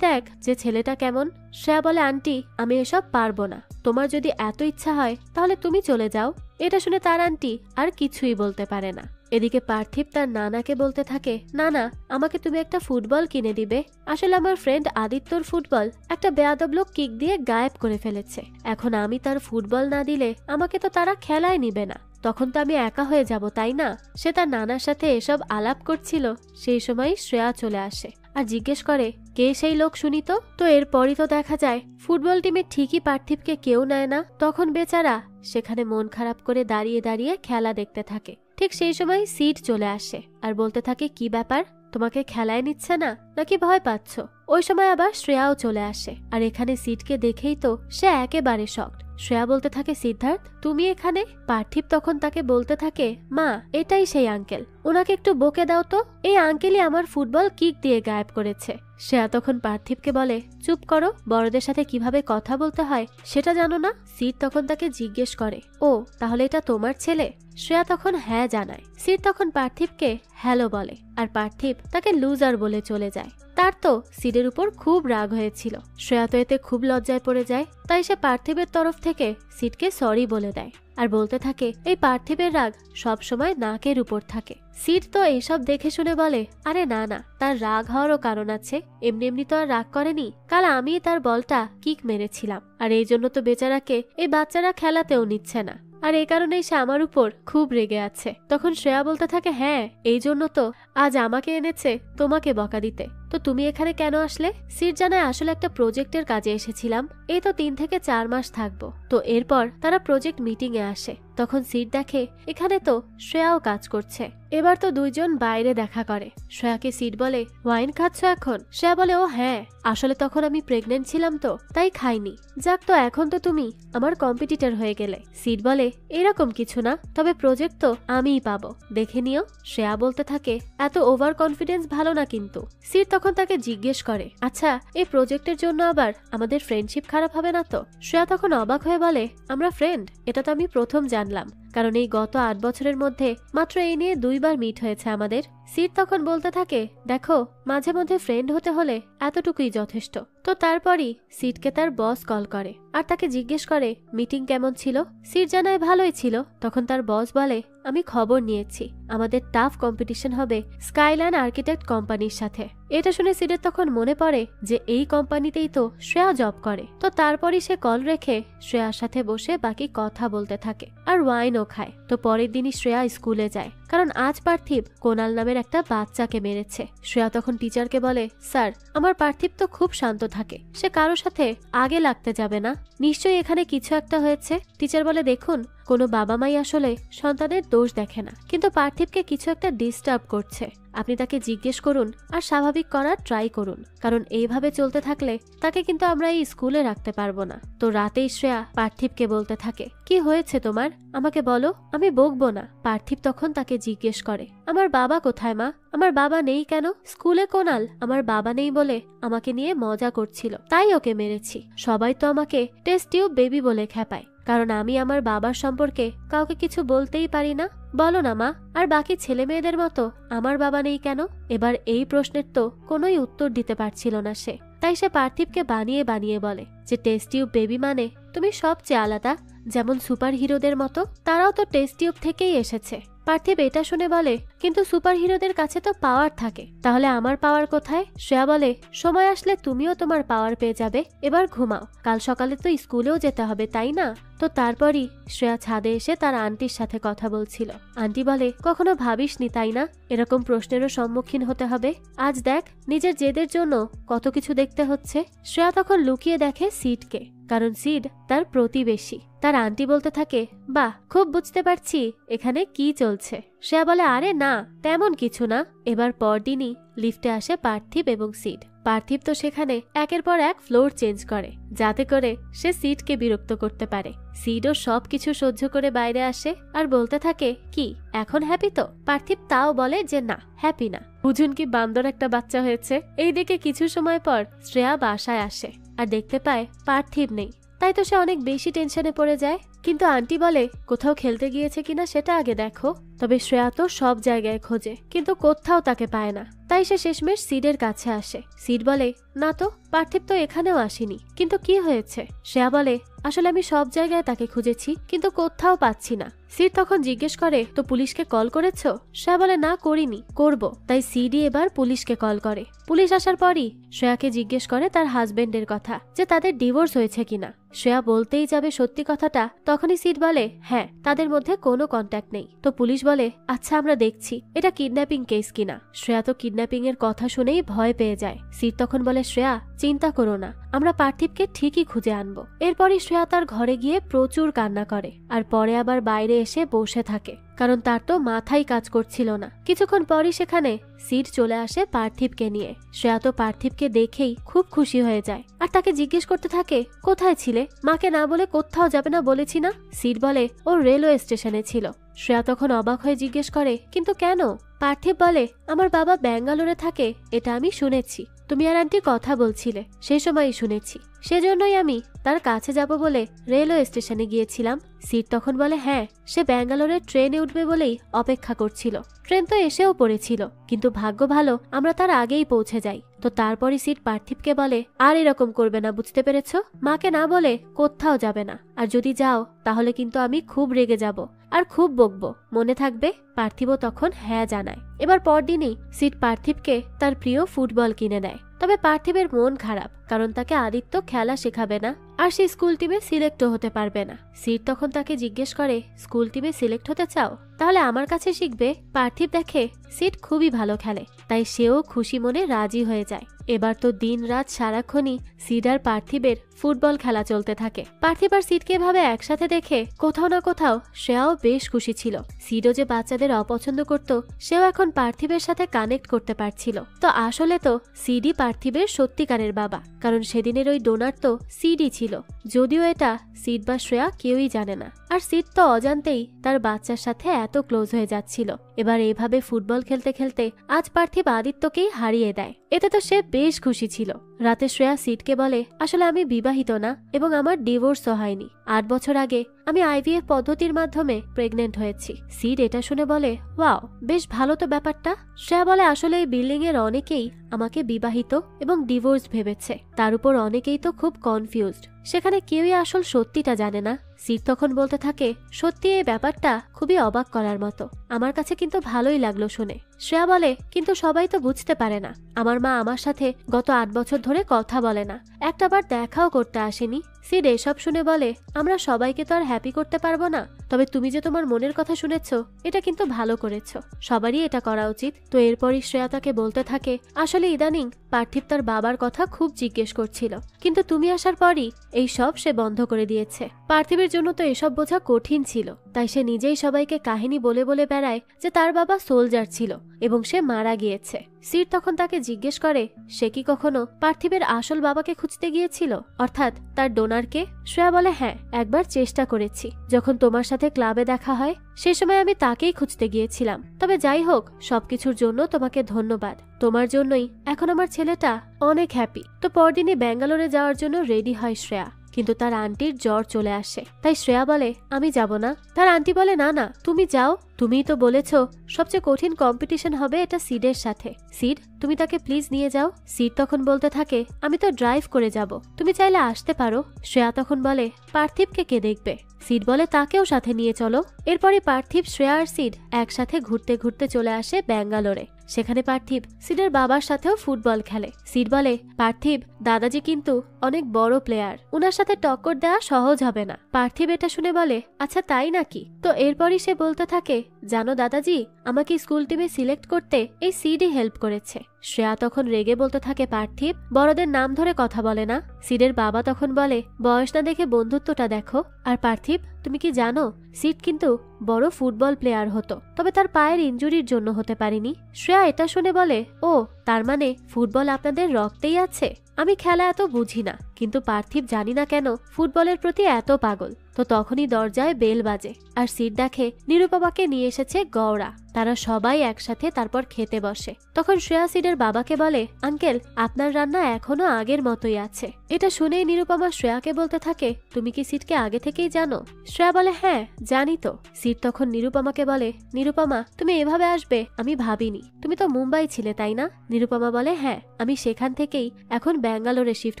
দেখ যে ছেলেটা কেমন। শ্রেয়া বলে, আন্টি আমি এসব পারবো না, তোমার যদি এত ইচ্ছা হয় তাহলে তুমি চলে যাও। এটা শুনে তার আন্টি আর কিছুই বলতে পারে না। এদিকে পার্থিব তার নানাকে বলতে থাকে, নানা আমাকে তুমি একটা ফুটবল কিনে দিবে, আসলে আমার ফ্রেন্ড আদিত্যর ফুটবল একটা বেয়াদব লোক কিক দিয়ে গায়েব করে ফেলেছে, এখন আমি তার ফুটবল না দিলে আমাকে তো তারা খেলায় নিবে না, তখন তো আমি একা হয়ে যাব, তাই না? সে তার নানার সাথে এসব আলাপ করছিল, সেই সময় শ্রেয়া চলে আসে আর জিজ্ঞেস করে, কে সেই লোক শুনি তো? তো এরপরই তো দেখা যায় ফুটবল টিমে ঠিকই পার্থিবকে কেউ নেয় না। তখন বেচারা সেখানে মন খারাপ করে দাঁড়িয়ে দাঁড়িয়ে খেলা দেখতে থাকে। ঠিক সেই সময় সিড চলে আসে আর বলতে থাকে, কি ব্যাপার, তোমাকে খেলায় নিচ্ছে না নাকি ভয় পাচ্ছ? ওই সময় আবার শ্রেয়াও চলে আসে আর এখানে সিডকে দেখেই তো সে একেবারে শকড। শ্রেয়া বলতে থাকে, সিদ্ধার্থ তুমি এখানে? পার্থিব তখন তাকে বলতে থাকে, মা এটাই সেই আঙ্কেল, ওনাকে একটু বকে দাও তো, এই আঙ্কেলই আমার ফুটবল কিক দিয়ে গায়েব করেছে। শ্রেয়া তখন পার্থিবকে বলে, চুপ করো, বড়দের সাথে কিভাবে কথা বলতে হয় সেটা জানো না? সিড তখন তাকে জিজ্ঞেস করে, ও তাহলে এটা তোমার ছেলে? শ্রেয়া তখন হ্যাঁ জানায়। সিড তখন পার্থিবকে হ্যালো বলে আর পার্থিব তাকে লুজার বলে চলে যায়। তার তো সিডের উপর খুব রাগ হয়েছিল। শ্রেয়া তো এতে খুব লজ্জায় পড়ে যায়, তাই সে পার্থিবের তরফ থেকে সিডকে সরি বলে দেয় আর বলতে থাকে, এই পার্থিবের রাগ সব সময় নাকের উপর থাকে। সিড তো এইসব দেখে শুনে বলে, আরে না না, তার রাগ হওয়ারও কারণ আছে, এমনি এমনি তো আর রাগ করেনি, কাল আমি তার বলটা কিক মেরেছিলাম আর এই জন্য তো বেচারাকে এই বাচ্চারা খেলাতেও নিচ্ছে না, আর এই কারণেই সে আমার উপর খুব রেগে আছে। তখন শ্রেয়া বলতে থাকে, হ্যাঁ এই জন্য তো আজ আমাকে এনেছে তোমাকে বকা দিতে, তো তুমি এখানে কেন আসলে? সিড জানায়, আসলে একটা প্রজেক্টের কাজে এসেছিলাম, এই তো 3 থেকে 4 মাস থাকবো। তো এরপর তারা প্রজেক্ট মিটিং এ আসে। তখন সিড দেখে এখানে তো শ্রেয়াও কাজ করছে। এবার তো দুইজন বাইরে দেখা করে। শ্রেয়াকে সিড বলে, ওয়াইন খাচ্ছ এখন? শ্রেয়া বলে, ও হ্যাঁ, আসলে তখন আমি প্রেগনেন্ট ছিলাম তো তাই খাইনি। যাক, তো এখন তো তুমি আমার কম্পিটিটর হয়ে গেলে। সিড বলে, এরকম কিছু না, তবে প্রজেক্ট তো আমিই পাবো, দেখে নিও। শ্রেয়া বলতে থাকে, এত ওভার কনফিডেন্স ভালো না কিন্তু। সিড তখন তাকে জিজ্ঞেস করে, আচ্ছা এই প্রজেক্টের জন্য আবার আমাদের ফ্রেন্ডশিপ খারাপ হবে না তো? শ্রেয়া তখন অবাক হয়ে বলে, আমরা ফ্রেন্ড? এটা তো আমি প্রথম জানলাম, কারণ এই গত 8 বছরের মধ্যে মাত্র এই নিয়ে 2 বার মিট হয়েছে আমাদের। সিড তখন বলতে থাকে, দেখো মাঝে মধ্যে ফ্রেন্ড হতে হলে এতটুকুই যথেষ্ট। তো তারপরই সিডকে তার বস কল করে আর তাকে জিজ্ঞেস করে, মিটিং কেমন ছিল? সিড জানায়, ভালোই ছিল। তখন তার বস বলে, আমি খবর নিয়েছি, আমাদের টাফ কম্পিটিশন হবে স্কাইলাইন আর্কিটেক্ট কোম্পানির সাথে। এটা শুনে সিডের তখন মনে পড়ে যে এই কোম্পানিতেই তো শ্রেয়া জব করে। তো তারপরই সে কল রেখে শ্রেয়ার সাথে বসে বাকি কথা বলতে থাকে আর ওয়াইনও খায়। তো পরের দিনই শ্রেয়া স্কুলে যায়, কারণ আজ পার্থিব কোনাল নামের একটা বাচ্চাকে মেরেছে। শ্রেয়া তখন টিচারকে বলে, স্যার আমার পার্থিব তো খুব শান্ত থাকে, সে কারো সাথে আগে লাগতে যাবে না, নিশ্চয়ই এখানে কিছু একটা হয়েছে। টিচার বলে, দেখুন কোনো বাবা মাই আসলে সন্তানের দোষ দেখে না, কিন্তু পার্থিবকে কিছু একটা ডিস্টার্ব করছে, আপনি তাকে জিজ্ঞেস করুন আর স্বাভাবিক করার ট্রাই করুন, কারণ এইভাবে চলতে থাকলে তাকে কিন্তু আমরা এই স্কুলে রাখতে পারবো না। তো রাতেই শ্রেয়া পার্থিবকে বলতে থাকে, কি হয়েছে তোমার, আমাকে বলো, আমি বকবো না। পার্থিব তখন তাকে জিজ্ঞেস করে, আমার বাবা কোথায় মা? আমার বাবা নেই কেন? স্কুলে কোনাল আমার বাবা নেই বলে আমাকে নিয়ে মজা করছিল, তাই ওকে মেরেছি। সবাই তো আমাকে টেস্ট টিউব বেবি বলে খেপায়, কারণ আমি আমার বাবার সম্পর্কে কাউকে কিছু বলতেই পারি না। বলো না মা, আর বাকি ছেলে মেয়েদের মতো আমার বাবা নেই কেন? এবার এই প্রশ্নের তো কোনোই উত্তর দিতে পারছিল না সে, তাই সে পার্থিবকে বানিয়ে বানিয়ে বলে যে টেস্ট টিউব বেবি মানে তুমি সবচেয়ে আলাদা, যেমন সুপার হিরোদের মতো, তারাও তো টেস্ট টিউব থেকেই এসেছে। পার্থিব এটা শুনে বলে, কিন্তু সুপার হিরোদের কাছে তো পাওয়ার থাকে, তাহলে আমার পাওয়ার কোথায়? শ্রেয়া বলে, সময় আসলে তুমিও তোমার পাওয়ার পেয়ে যাবে, এবার ঘুমাও, কাল সকালে তো স্কুলেও যেতে হবে তাই না? তো তারপরই শ্রেয়া ছাদে এসে তার আন্টির সাথে কথা বলছিল। আন্টি বলে, কখনো ভাবিসনি তাই না এরকম প্রশ্নেরও সম্মুখীন হতে হবে? আজ দেখ নিজের জেদের জন্য কত কিছু দেখতে হচ্ছে। শ্রেয়া তখন লুকিয়ে দেখে সিডকে, কারণ সিড তার প্রতিবেশী। তার আন্টি বলতে থাকে, বাহ খুব বুঝতে পারছি এখানে কি চলছে। শ্রেয়া বলে, আরে না তেমন কিছু না। এবার পরদিনই লিফটে আসে পার্থিব এবং সিড। পার্থিব তো সেখানে একের পর এক ফ্লোর চেঞ্জ করে যাতে করে সে সিডকে বিরক্ত করতে পারে। সিডও সবকিছু সহ্য করে বাইরে আসে আর বলতে থাকে, কি এখন হ্যাপি তো? পার্থিব তাও বলে যে না হ্যাপি না, বুঝুন কি বান্দর একটা বাচ্চা হয়েছে। এই দিকে কিছু সময় পর শ্রেয়া বাসায় আসে আর দেখতে পায় পার্থিব নেই, তাই তো সে অনেক বেশি টেনশনে পড়ে যায়। কিন্তু আন্টি বলে, কোথাও খেলতে গিয়েছে কিনা সেটা আগে দেখো। তবে শ্রেয়া তো সব জায়গায় খোঁজে কিন্তু কোথাও তাকে পায় না, তাই সে শেষমেশ সিডের কাছে আসে। সিড বলে, না তো পার্থিব তো এখানেও আসেনি, কিন্তু কি হয়েছে? শ্রেয়া বলে, আসলে আমি সব জায়গায় তাকে খুঁজেছি কিন্তু কোথাও পাচ্ছি না। সিড তখন জিজ্ঞেস করে, তো পুলিশকে কল করেছো? শ্রেয়া বলে, না করিনি, করব। তাই সিডি এবার পুলিশকে কল করে। পুলিশ আসার পরই শ্রেয়াকে জিজ্ঞেস করে তার হাজবেন্ডের কথা, যে তাদের ডিভোর্স হয়েছে কিনা। শ্রেয়া বলতেই যাবে সত্যি কথাটা, তখনই সিড বলে, হ্যাঁ তাদের মধ্যে কোনো কন্ট্যাক্ট নেই। তো পুলিশ বলে, আচ্ছা আমরা দেখছি এটা কিডন্যাপিং কেস কিনা। শ্রেয়া তো কিডন্যাপিং এর কথা শুনেই ভয় পেয়ে যায়। সিড তখন বলে, শ্রেয়া চিন্তা করো না, আমরা পার্থিবকে ঠিকই খুঁজে আনবো। এরপরই শ্রেয়া তার ঘরে গিয়ে প্রচুর কান্না করে আর পরে আবার বাইরে এসে বসে থাকে, কারণ তার তো মাথায় কাজ করছিল না। কিছুক্ষণ পরই সেখানে সিড চলে আসে পার্থিবকে নিয়ে। শ্রেয়া তো পার্থিবকে দেখেই খুব খুশি হয়ে যায় আর তাকে জিজ্ঞেস করতে থাকে, কোথায় ছিলে? মাকে না বলে কোথাও যাবে না বলেছি না? সিড বলে ও রেলওয়ে স্টেশনে ছিল। শ্রেয়া তখন অবাক হয়ে জিজ্ঞেস করে, কিন্তু কেন? পার্থিব বলে, আমার বাবা ব্যাঙ্গালোরে থাকে, এটা আমি শুনেছি। তুমি আর আন্টি কথা বলছিলে, সেই সময়ই শুনেছি, সেজন্যই আমি তার কাছে যাব বলে রেলওয়ে স্টেশনে গিয়েছিলাম। সিড তখন বলে, হ্যাঁ, সে ব্যাঙ্গালোরের ট্রেনে উঠবে বলেই অপেক্ষা করছিল। ট্রেন তো এসেও পড়েছিল, কিন্তু ভাগ্য ভালো আমরা তার আগেই পৌঁছে যাই। তো তারপরই সিড পার্থিবকে বলে, আর এরকম করবে না, বুঝতে পেরেছ? মাকে না বলে কোথাও যাবে না, আর যদি যাও তাহলে কিন্তু আমি খুব রেগে যাব আর খুব বকবো, মনে থাকবে? পার্থিবও তখন হ্যাঁ জানায়। এবার পরদিনই সিড পার্থিবকে তার প্রিয় ফুটবল কিনে দেয়। তবে পার্থিবের মন খারাপ, কারণ তাকে আদিত্য খেলা শেখাবে না আর সে স্কুল টিমে সিলেক্টও হতে পারবে না। সিড তখন তাকে জিজ্ঞেস করে, স্কুল টিমে সিলেক্ট হতে চাও? তাহলে আমার কাছে শিখবে। পার্থিব দেখে সিড খুবই ভালো খেলে, তাই সেও খুশি মনে রাজি হয়ে যায়। এবার তো দিন রাত সারাক্ষণই সিড আর পার্থিবের ফুটবল খেলা চলতে থাকে। পার্থিব আর সিডকে এভাবে একসাথে দেখে কোথাও না কোথাও শ্রেয়াও বেশ খুশি ছিল। সিডও যে বাচ্চাদের অপছন্দ করত, সেও এখন পার্থিবের সাথে কানেক্ট করতে পারছিল। তো আসলে তো সিডই পার্থিবের সত্যিকারের বাবা, কারণ সেদিনের ওই ডোনার তো সিডই ছিল, যদিও এটা সিড বা শ্রেয়া কেউই জানে না। আর সিড তো অজান্তেই তার বাচ্চার সাথে এত ক্লোজ হয়ে যাচ্ছিল। এবার এইভাবে ফুটবল খেলতে খেলতে আজ পার্থিব আদিত্যকেই হারিয়ে দেয়। এতে তো সে বেশ খুশি ছিল। রাতে শ্রেয়া সিডকে বলে, আসলে আমি বিবাহিত না এবং আমার ডিভোর্সও হয়নি। 8 বছর আগে আমি আইভিএফ পদ্ধতির মাধ্যমে প্রেগনেন্ট হয়েছি। সিড এটা শুনে বলে, ওয়াও, বেশ ভালো তো ব্যাপারটা। শ্রেয়া বলে, আসলে এই বিল্ডিং এর অনেকেই আমাকে বিবাহিত এবং ডিভোর্স ভেবেছে, তার উপর অনেকেই তো খুব কনফিউজড, সেখানে কেউই আসল সত্যিটা জানে না। সিড তখন বলতে থাকে, সত্যি এই ব্যাপারটা খুবই অবাক করার মতো, আমার কাছে কিন্তু ভালোই লাগলো শুনে। শ্রেয়া বলে, কিন্তু সবাই তো বুঝতে পারে না, আমার মা আমার সাথে গত 8 বছর ধরে কথা বলে না, একটাবার দেখাও করতে আসেনি। সিড এসব শুনে বলে, আমরা সবাইকে তো আর হ্যাপি করতে পারবো না, তবে তুমি যে তোমার মনের কথা শুনেছ, এটা কিন্তু ভালো করেছ, সবারই এটা করা উচিত। তো এরপরই শ্রেয়া তাকে বলতে থাকে, আসলে ইদানিং পার্থিব তার বাবার কথা খুব জিজ্ঞেস করছিল, কিন্তু তুমি আসার পরই এই সব সে বন্ধ করে দিয়েছে। পার্থিবের জন্য তো এসব বোঝা কঠিন ছিল, তাই সে নিজেই সবাইকে কাহিনী বলে বলে বেড়ায় যে তার বাবা সোলজার ছিল এবং সে মারা গিয়েছে। সিড তখন তাকে জিজ্ঞেস করে, সে কি কখনো পার্থিবের আসল বাবাকে খুঁজতে গিয়েছিল, অর্থাৎ তার ডোনারকে? শ্রেয়া বলে, হ্যাঁ, একবার চেষ্টা করেছি, যখন তোমার সাথে ক্লাবে দেখা হয় সেই সময় আমি তাকেই খুঁজতে গিয়েছিলাম। তবে যাই হোক, সবকিছুর জন্য তোমাকে ধন্যবাদ, তোমার জন্যই এখন আমার ছেলেটা অনেক হ্যাপি। তো পরদিনই ব্যাঙ্গালোরে যাওয়ার জন্য রেডি হয় শ্রেয়া, কিন্তু তার আন্টির জ্বর চলে আসে, তাই শ্রেয়া বলে, আমি যাব না। তার আন্টি বলে, না না, তুমি যাও, তুমিই তো বলেছ সবচেয়ে কঠিন কম্পিটিশন হবে এটা সিডের সাথে। সিড, তুমি তাকে প্লিজ নিয়ে যাও। সিড তখন বলতে থাকে, আমি তো ড্রাইভ করে যাব, তুমি চাইলে আসতে পারো। শ্রেয়া তখন বলে, পার্থিবকে কে দেখবে? সিড বলে, তাকেও সাথে নিয়ে চলো। এরপরে পার্থিব, শ্রেয়া আর সিড একসাথে ঘুরতে ঘুরতে চলে আসে ব্যাঙ্গালোরে। সেখানে পার্থিব সিডের বাবার সাথেও ফুটবল খেলে। সিড বলে, পার্থিব, দাদাজি কিন্তু অনেক বড় প্লেয়ার, উনার সাথে টক্কর দেওয়া সহজ হবে না। পার্থিব এটা শুনে বলে, আচ্ছা তাই নাকি? তো এরপরই সে বলতে থাকে, জানো দাদাজি, আমাকে স্কুল টিমে সিলেক্ট করতে এই সিডই হেল্প করেছে। শ্রেয়া তখন রেগে বলতে থাকে, পার্থিব বড়দের নাম ধরে কথা বলে না। সিডের বাবা তখন বলে, বয়স না দেখে বন্ধুত্বটা দেখো। আর পার্থিব, তুমি কি জানো, সিড কিন্তু বড় ফুটবল প্লেয়ার হতো, তবে তার পায়ের ইনজুরির জন্য হতে পারেনি। শ্রেয়া এটা শুনে বলে, ও তার মানে ফুটবল আপনাদের রক্তেই আছে? আমি খেলা এত বুঝি না, কিন্তু পার্থিব জানি না কেন ফুটবলের প্রতি এত পাগল। তো তখনই দরজায় বেল বাজে আর সিড দেখে নিরুপমাকে নিয়ে এসেছে গৌড়া। তারা সবাই একসাথে তারপর খেতে বসে। তখন শ্রেয়া সিডের বাবাকে বলে, আঙ্কেল, আপনার রান্না এখনো আগের মতোই আছে। এটা শুনেই নিরুপমা শ্রেয়াকে বলতে থাকে, তুমি কি সিডকে আগে থেকেই জানো? শ্রেয়া বলে, হ্যাঁ জানি তো। সিড তখন নিরুপমাকে বলে, নিরুপমা, তুমি এভাবে আসবে আমি ভাবিনি, তুমি তো মুম্বাই ছিলে তাই না? নিরুপমা বলে, হ্যাঁ, আমি সেখান থেকেই এখন ব্যাঙ্গালোরে শিফট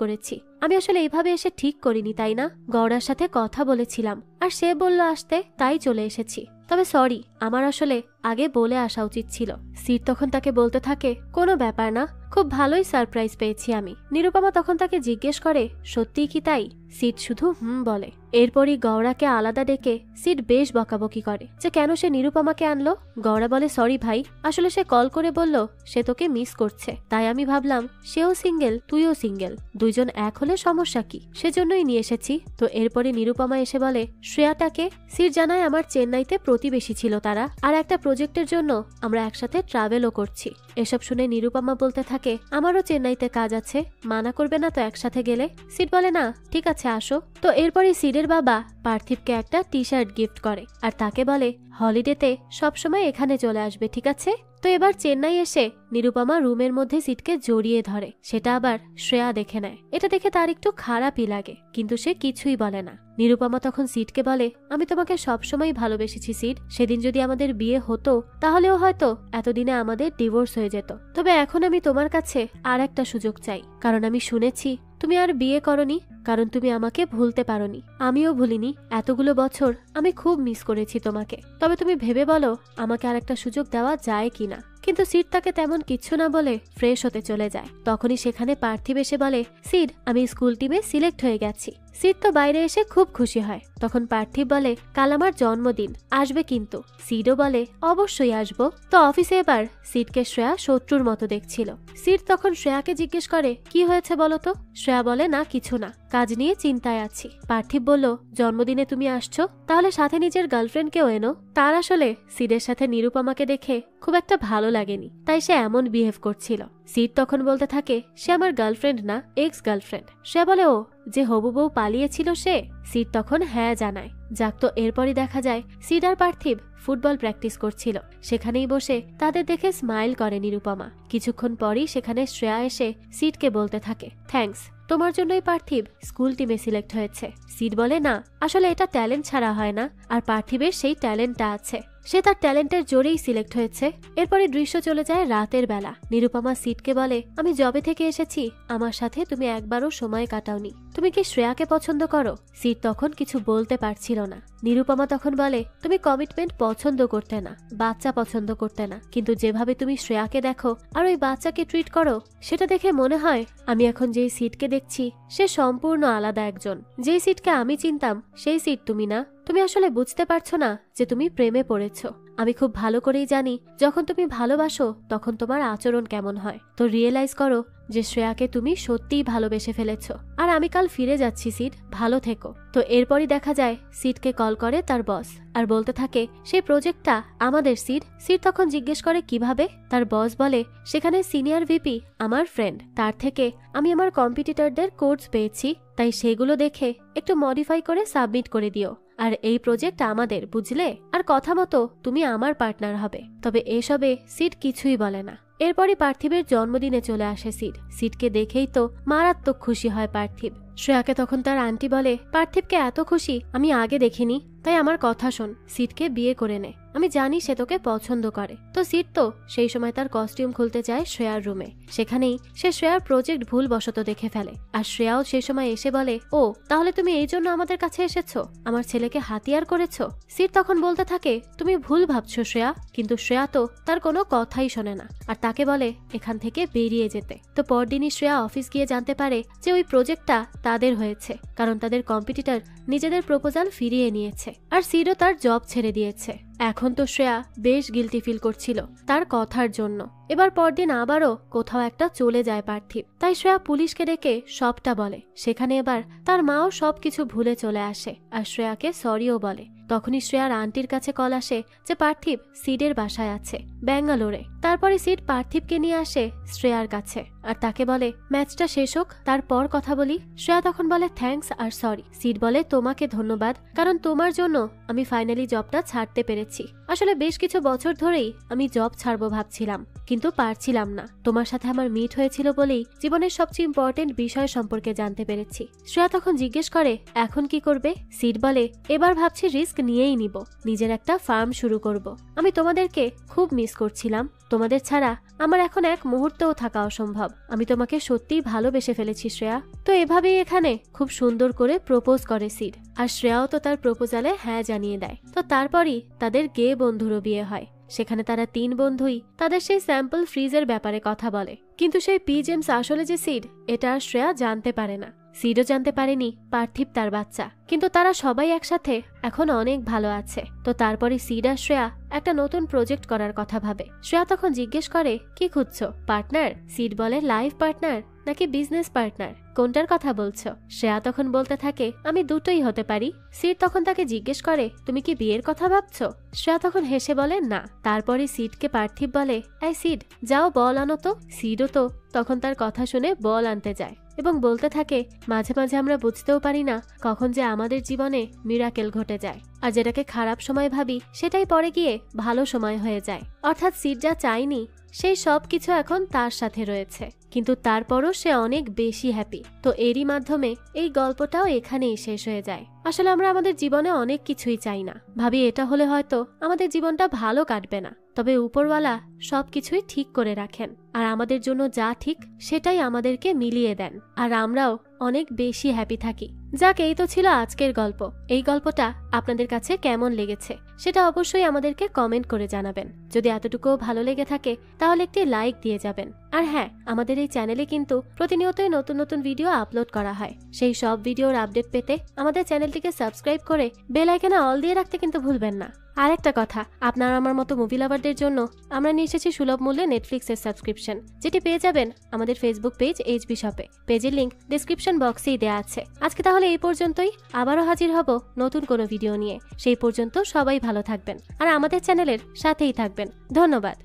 করেছি। আমি আসলে এইভাবে এসে ঠিক করিনি তাই না, গৌড়ার সাথে কথা বলেছিলাম আর সে বলল আসতে, তাই চলে এসেছি। তবে সরি, আমার আসলে আগে বলে আসা উচিত ছিল। সিড তখন তাকে বলতে থাকে, কোনো ব্যাপার না, খুব ভালোই সারপ্রাইজ পেয়েছি আমি। নিরুপমা তখন তাকে জিজ্ঞেস করে, সত্যিই কি তাই? সিড শুধু বলে। এরপরই গৌরাকে আলাদা ডেকে সিড বেশ বকাবকি করে যে কেন সে নিরুপমাকে আনলো। গৌরা বলে সরি ভাই, আসলে সে কল করে বলল সে তোকে মিস করছে, তাই আমি ভাবলাম সেও সিঙ্গেল তুইও সিঙ্গেল, দুইজন এক হলে সমস্যা কি, সেজন্যই নিয়ে এসেছি। তো এরপরে নিরুপমা এসে বলে শ্রেয়াটাকে। সিড জানায় আমার চেন্নাইতে প্রতিবেশী ছিল তারা, আর একটা প্রজেক্টের জন্য আমরা একসাথে ট্রাভেলও করছি। এসব শুনে নিরুপমা বলতে থাকে আমারও চেন্নাইতে কাজ আছে, মানা করবে না তো একসাথে গেলে। সিড বলে না ঠিক আছে আসো। তো এরপরে সিডের বাবা পার্থিবকে একটা টি শার্ট গিফট করে আর তাকে বলে হলিডেতে সবসময় এখানে চলে আসবে, ঠিক আছে। তো এবার চেন্নাই এসে নিরুপমা রুমের মধ্যে সিডকে জড়িয়ে ধরে, সেটা আবার শ্রেয়া দেখে নেয়। এটা দেখে তার একটু খারাপই লাগে, কিন্তু সে কিছুই বলে না। নিরুপমা তখন সিডকে বলে আমি তোমাকে সবসময় ভালোবেসেছি সিড, সেদিন যদি আমাদের বিয়ে হতো তাহলেও হয়তো এতদিনে আমাদের ডিভোর্স হয়ে যেত। তবে এখন আমি তোমার কাছে আর একটা সুযোগ চাই, কারণ আমি শুনেছি তুমি আর বিয়ে করনি, কারণ তুমি আমাকে ভুলতে পারোনি, আমিও ভুলিনি। এতগুলো বছর আমি খুব মিস করেছি তোমাকে, তবে তুমি ভেবে বলো আমাকে আর একটা সুযোগ দেওয়া যায় কিনা। কিন্তু সিড তাকে তেমন কিচ্ছু না বলে ফ্রেশ হতে চলে যায়। তখনই সেখানে পার্থিব এসে বলে সিড আমি স্কুল টিমে সিলেক্ট হয়ে গেছি। সিড তো বাইরে এসে খুব খুশি হয়। তখন পার্থিব বলে কাল আমার জন্মদিন, আসবে কিন্তু। সিডও বলে অবশ্যই আসবো। তো অফিসে এবার সিডকে শ্রেয়া শত্রুর মতো দেখছিল। সিড তখন শ্রেয়াকে জিজ্ঞেস করে কি হয়েছে বলো তো। শ্রেয়া বলে না কিছু না, কাজ নিয়ে চিন্তায় আছি। পার্থিব বলল জন্মদিনে তুমি আসছো, তাহলে সাথে নিজের গার্লফ্রেন্ডকেও এনো। তার আসলে সিডের সাথে নিরুপমাকে দেখে খুব একটা ভালো লাগেনি, তাই সে এমন বিহেভ করছিল। সিড তখন বলতে থাকে সে আমার গার্লফ্রেন্ড না, এক্স গার্লফ্রেন্ড। সে বলে ও যে হবু বউ পালিয়েছিল সে। সিড তখন হ্যাঁ জানায়। যাক, তো এরপরই দেখা যায় সিড আর পার্থিব ফুটবল প্র্যাকটিস করছিল। সেখানেই বসে তাদের দেখে স্মাইল করে নিরুপমা। কিছুক্ষণ পরই সেখানে শ্রেয়া এসে সিডকে বলতে থাকে থ্যাঙ্কস, তোমার জন্যই পার্থিব স্কুল টিমে সিলেক্ট হয়েছে। সিড বলে না, আসলে এটা ট্যালেন্ট ছাড়া হয় না, আর পার্থিবের সেই ট্যালেন্টটা আছে, সে তার ট্যালেন্টের জোরেই সিলেক্ট হয়েছে। এরপরে দৃশ্য চলে যায় রাতের বেলা। নিরুপমা সিডকে বলে আমি জবে থেকে এসেছি আমার সাথে তুমি একবারও সময় কাটাওনি, তুমি কি শ্রেয়াকে পছন্দ করো? সিড তখন কিছু বলতে পারছিল না। নিরুপমা তখন বলে তুমি কমিটমেন্ট পছন্দ করতে না, বাচ্চা পছন্দ করতে না, কিন্তু যেভাবে তুমি শ্রেয়াকে দেখো আর ওই বাচ্চাকে ট্রিট করো সেটা দেখে মনে হয় আমি এখন যেই সিডকে দেখছি সে সম্পূর্ণ আলাদা একজন। যেই সিডকে আমি চিনতাম সেই সিড তুমি না। তুমি আসলে বুঝতে পারছো না যে তুমি প্রেমে পড়েছো। আমি খুব ভালো করেই জানি যখন তুমি ভালোবাসো তখন তোমার আচরণ কেমন হয়। তো রিয়েলাইজ করো যে শ্রেয়াকে তুমি সত্যিই ভালোবেসে ফেলেছো। আর আমি কাল ফিরে যাচ্ছি সিড, ভালো থেকো। তো এরপরই দেখা যায় সিডকে কল করে তার বস আর বলতে থাকে সেই প্রজেক্টটা আমাদের সিড। সিড তখন জিজ্ঞেস করে কিভাবে। তার বস বলে সেখানে সিনিয়র ভিপি আমার ফ্রেন্ড, তার থেকে আমি আমার কম্পিটিটরদের কোডস পেয়েছি, তাই সেগুলো দেখে একটু মডিফাই করে সাবমিট করে দিও। আর এই প্রজেক্ট আমাদের, বুঝলে? আর কথা মতো তুমি আমার পার্টনার হবে। তবে এসবে সিড কিছুই বলে না। এরপরই পার্থিবের জন্মদিনে চলে আসে সিড। সিডকে দেখেই তো মারাত্মক খুশি হয় পার্থিব। শ্রেয়াকে তখন তার আন্টি বলে পার্থিবকে এত খুশি আমি আগে দেখিনি, তাই আমার কথা শোন, সিডকে বিয়ে করে নে, আমি জানি সে তোকে পছন্দ করে। তো সিড তো সেই সময় তার কস্টিউম খুলতে যায় শ্রেয়ার রুমে। সেখানেই সে শ্রেয়ার প্রজেক্ট ভুল বশত দেখে ফেলে। আর শ্রেয়াও সেই সময় এসে বলে ও তাহলে তুমি এই জন্য আমাদের কাছে এসেছো, আমার ছেলেকে হাতিয়ার করেছো। সিড তখন বলতে থাকে তুমি ভুল ভাবছো শ্রেয়া, কিন্তু শ্রেয়া তো তার কোনো কথাই শোনে না আর তাকে বলে এখান থেকে বেরিয়ে যেতে। তো পরদিনই শ্রেয়া অফিস গিয়ে জানতে পারে যে ওই প্রজেক্টটা তাদের হয়েছে, কারণ তাদের কম্পিটিটর নিজেদের প্রপোজাল ফিরিয়ে নিয়েছে আর সিডও তার জব ছেড়ে দিয়েছে। এখন তো শ্রেয়া বেশ গিল্টি ফিল করছিল তার কথার জন্য। এবার পরদিন আবারও কোথাও একটা চলে যায় পার্থিব, তাই শ্রেয়া পুলিশকে ডেকে সবটা বলে। সেখানে এবার তার মাও সবকিছু ভুলে চলে আসে আর শ্রেয়াকে সরিও বলে। তখনই শ্রেয়ার আন্টির কাছে কল আসে যে পার্থিব সিডের বাসায় আছে ব্যাঙ্গালোরে। তারপরে সিড পার্থিবকে নিয়ে আসে শ্রেয়ার কাছে আর তাকে বলে ম্যাচটা শেষ হোক, তারপর কথা বলি। শ্রেয়া তখন বলে থ্যাঙ্কস আর সরি। সিড বলে তোমাকে ধন্যবাদ, কারণ তোমার জন্য আমি ফাইনালি জবটা ছাড়তে পেরেছি। আসলে বেশ কিছু বছর ধরেই আমি জব ছাড়বো ভাবছিলাম, কিন্তু পারছিলাম না। তোমার সাথে আমার মিট হয়েছিল বলেই জীবনের সবচেয়ে ইম্পর্টেন্ট বিষয় সম্পর্কে জানতে পেরেছি। শ্রেয়া তখন জিজ্ঞেস করে এখন কি করবে? সিড বলে এবার ভাবছি রিস্ক নিয়েই নিব, নিজের একটা ফার্ম শুরু করব। আমি তোমাদেরকে খুব মিস করছিলাম, তোমাদের ছাড়া আমার এখন এক মুহূর্তেও থাকা অসম্ভব। আমি তোমাকে সত্যিই ভালোবেসে ফেলেছি শ্রেয়া। তো এভাবেই এখানে খুব সুন্দর করে প্রপোজ করে সিড, আর শ্রেয়াও তো তার প্রপোজালে হ্যাঁ জানিয়ে দেয়। তো তারপরই তাদের গে বন্ধুরও বিয়ে হয়। সেখানে তারা তিন বন্ধুই তাদের সেই স্যাম্পল ফ্রিজের ব্যাপারে কথা বলে, কিন্তু সেই পি জেমস আসলে যে সিড এটা শ্রেয়া জানতে পারে না। সিডও জানতে পারেনি পার্থিব তার বাচ্চা, কিন্তু তারা সবাই একসাথে এখন অনেক ভালো আছে। তো তারপরে সিড আর শ্রেয়া একটা নতুন প্রজেক্ট করার কথা ভাবে। শ্রেয়া তখন জিজ্ঞেস করে, কি খুঁজছো, পার্টনার? সিড বলে, লাইফ পার্টনার নাকি বিজনেস পার্টনার, কোনটার কথা বলছো? শ্রেয়া তখন বলতে থাকে, আমি দুটোই হতে পারি। সিড তখন তাকে জিজ্ঞেস করে, তুমি কি বিয়ের কথা ভাবছো? শ্রেয়া তখন হেসে বলে, না। তারপরে সিডকে পার্থিব বলে, এই সিড, যাও বল আনো তো। সিডও তো তখন তার কথা শুনে বল আনতে যায় এবং বলতে থাকে, মাঝে মাঝে আমরা বুঝতেও পারি না কখন যে আমাদের জীবনে মিরাকেল ঘটে যায়, আর যেটাকে খারাপ সময় ভাবি সেটাই পরে গিয়ে ভালো সময় হয়ে যায়। অর্থাৎ সিড যা চায়নি সেই সব কিছু এখন তার সাথে রয়েছে, কিন্তু তারপরও সে অনেক বেশি হ্যাপি। তো এরই মাধ্যমে এই গল্পটাও এখানেই শেষ হয়ে যায়। আসলে আমরা আমাদের জীবনে অনেক কিছুই চাই না, ভাবি এটা হলে হয়তো আমাদের জীবনটা ভালো কাটবে না, তবে উপরওয়ালা সবকিছুই ঠিক করে রাখেন, আর আমাদের জন্য যা ঠিক সেটাই আমাদেরকে মিলিয়ে দেন, আর আমরাও অনেক বেশি হ্যাপি থাকি। যাক, এই তো ছিল আজকের গল্প। এই গল্পটা আপনাদের কাছে কেমন লেগেছে সেটা অবশ্যই আমাদেরকে কমেন্ট করে জানাবেন। যদি এতটুকুও ভালো লেগে থাকে তাহলে একটি লাইক দিয়ে যাবেন। আর হ্যাঁ, আমাদের এই চ্যানেলে কিন্তু প্রতিনিয়তই নতুন নতুন ভিডিও আপলোড করা হয়। সেই সব ভিডিওর আপডেট পেতে আমাদের চ্যানেলটিকে সাবস্ক্রাইব করে বেল আইকনে অল দিয়ে রাখতে কিন্তু ভুলবেন না। আরেকটা কথা, আপনারা আমার মতো মুভি লাভারদের জন্য আমরা নিয়ে এসেছি সুলভ মূল্যে নেটফ্লিক্সের সাবস্ক্রিপশন, যেটি পেয়ে যাবেন আমাদের ফেসবুক পেজ এইচবি শপে। পেজের লিংক ডেসক্রিপশন বক্সেই দেওয়া আছে। আজকে তাহলে এই পর্যন্তই, আবারও হাজির হব নতুন কোনো ভিডিও নিয়ে। সেই পর্যন্ত সবাই ভালো থাকবেন আর আমাদের চ্যানেলের সাথেই থাকবেন। ধন্যবাদ।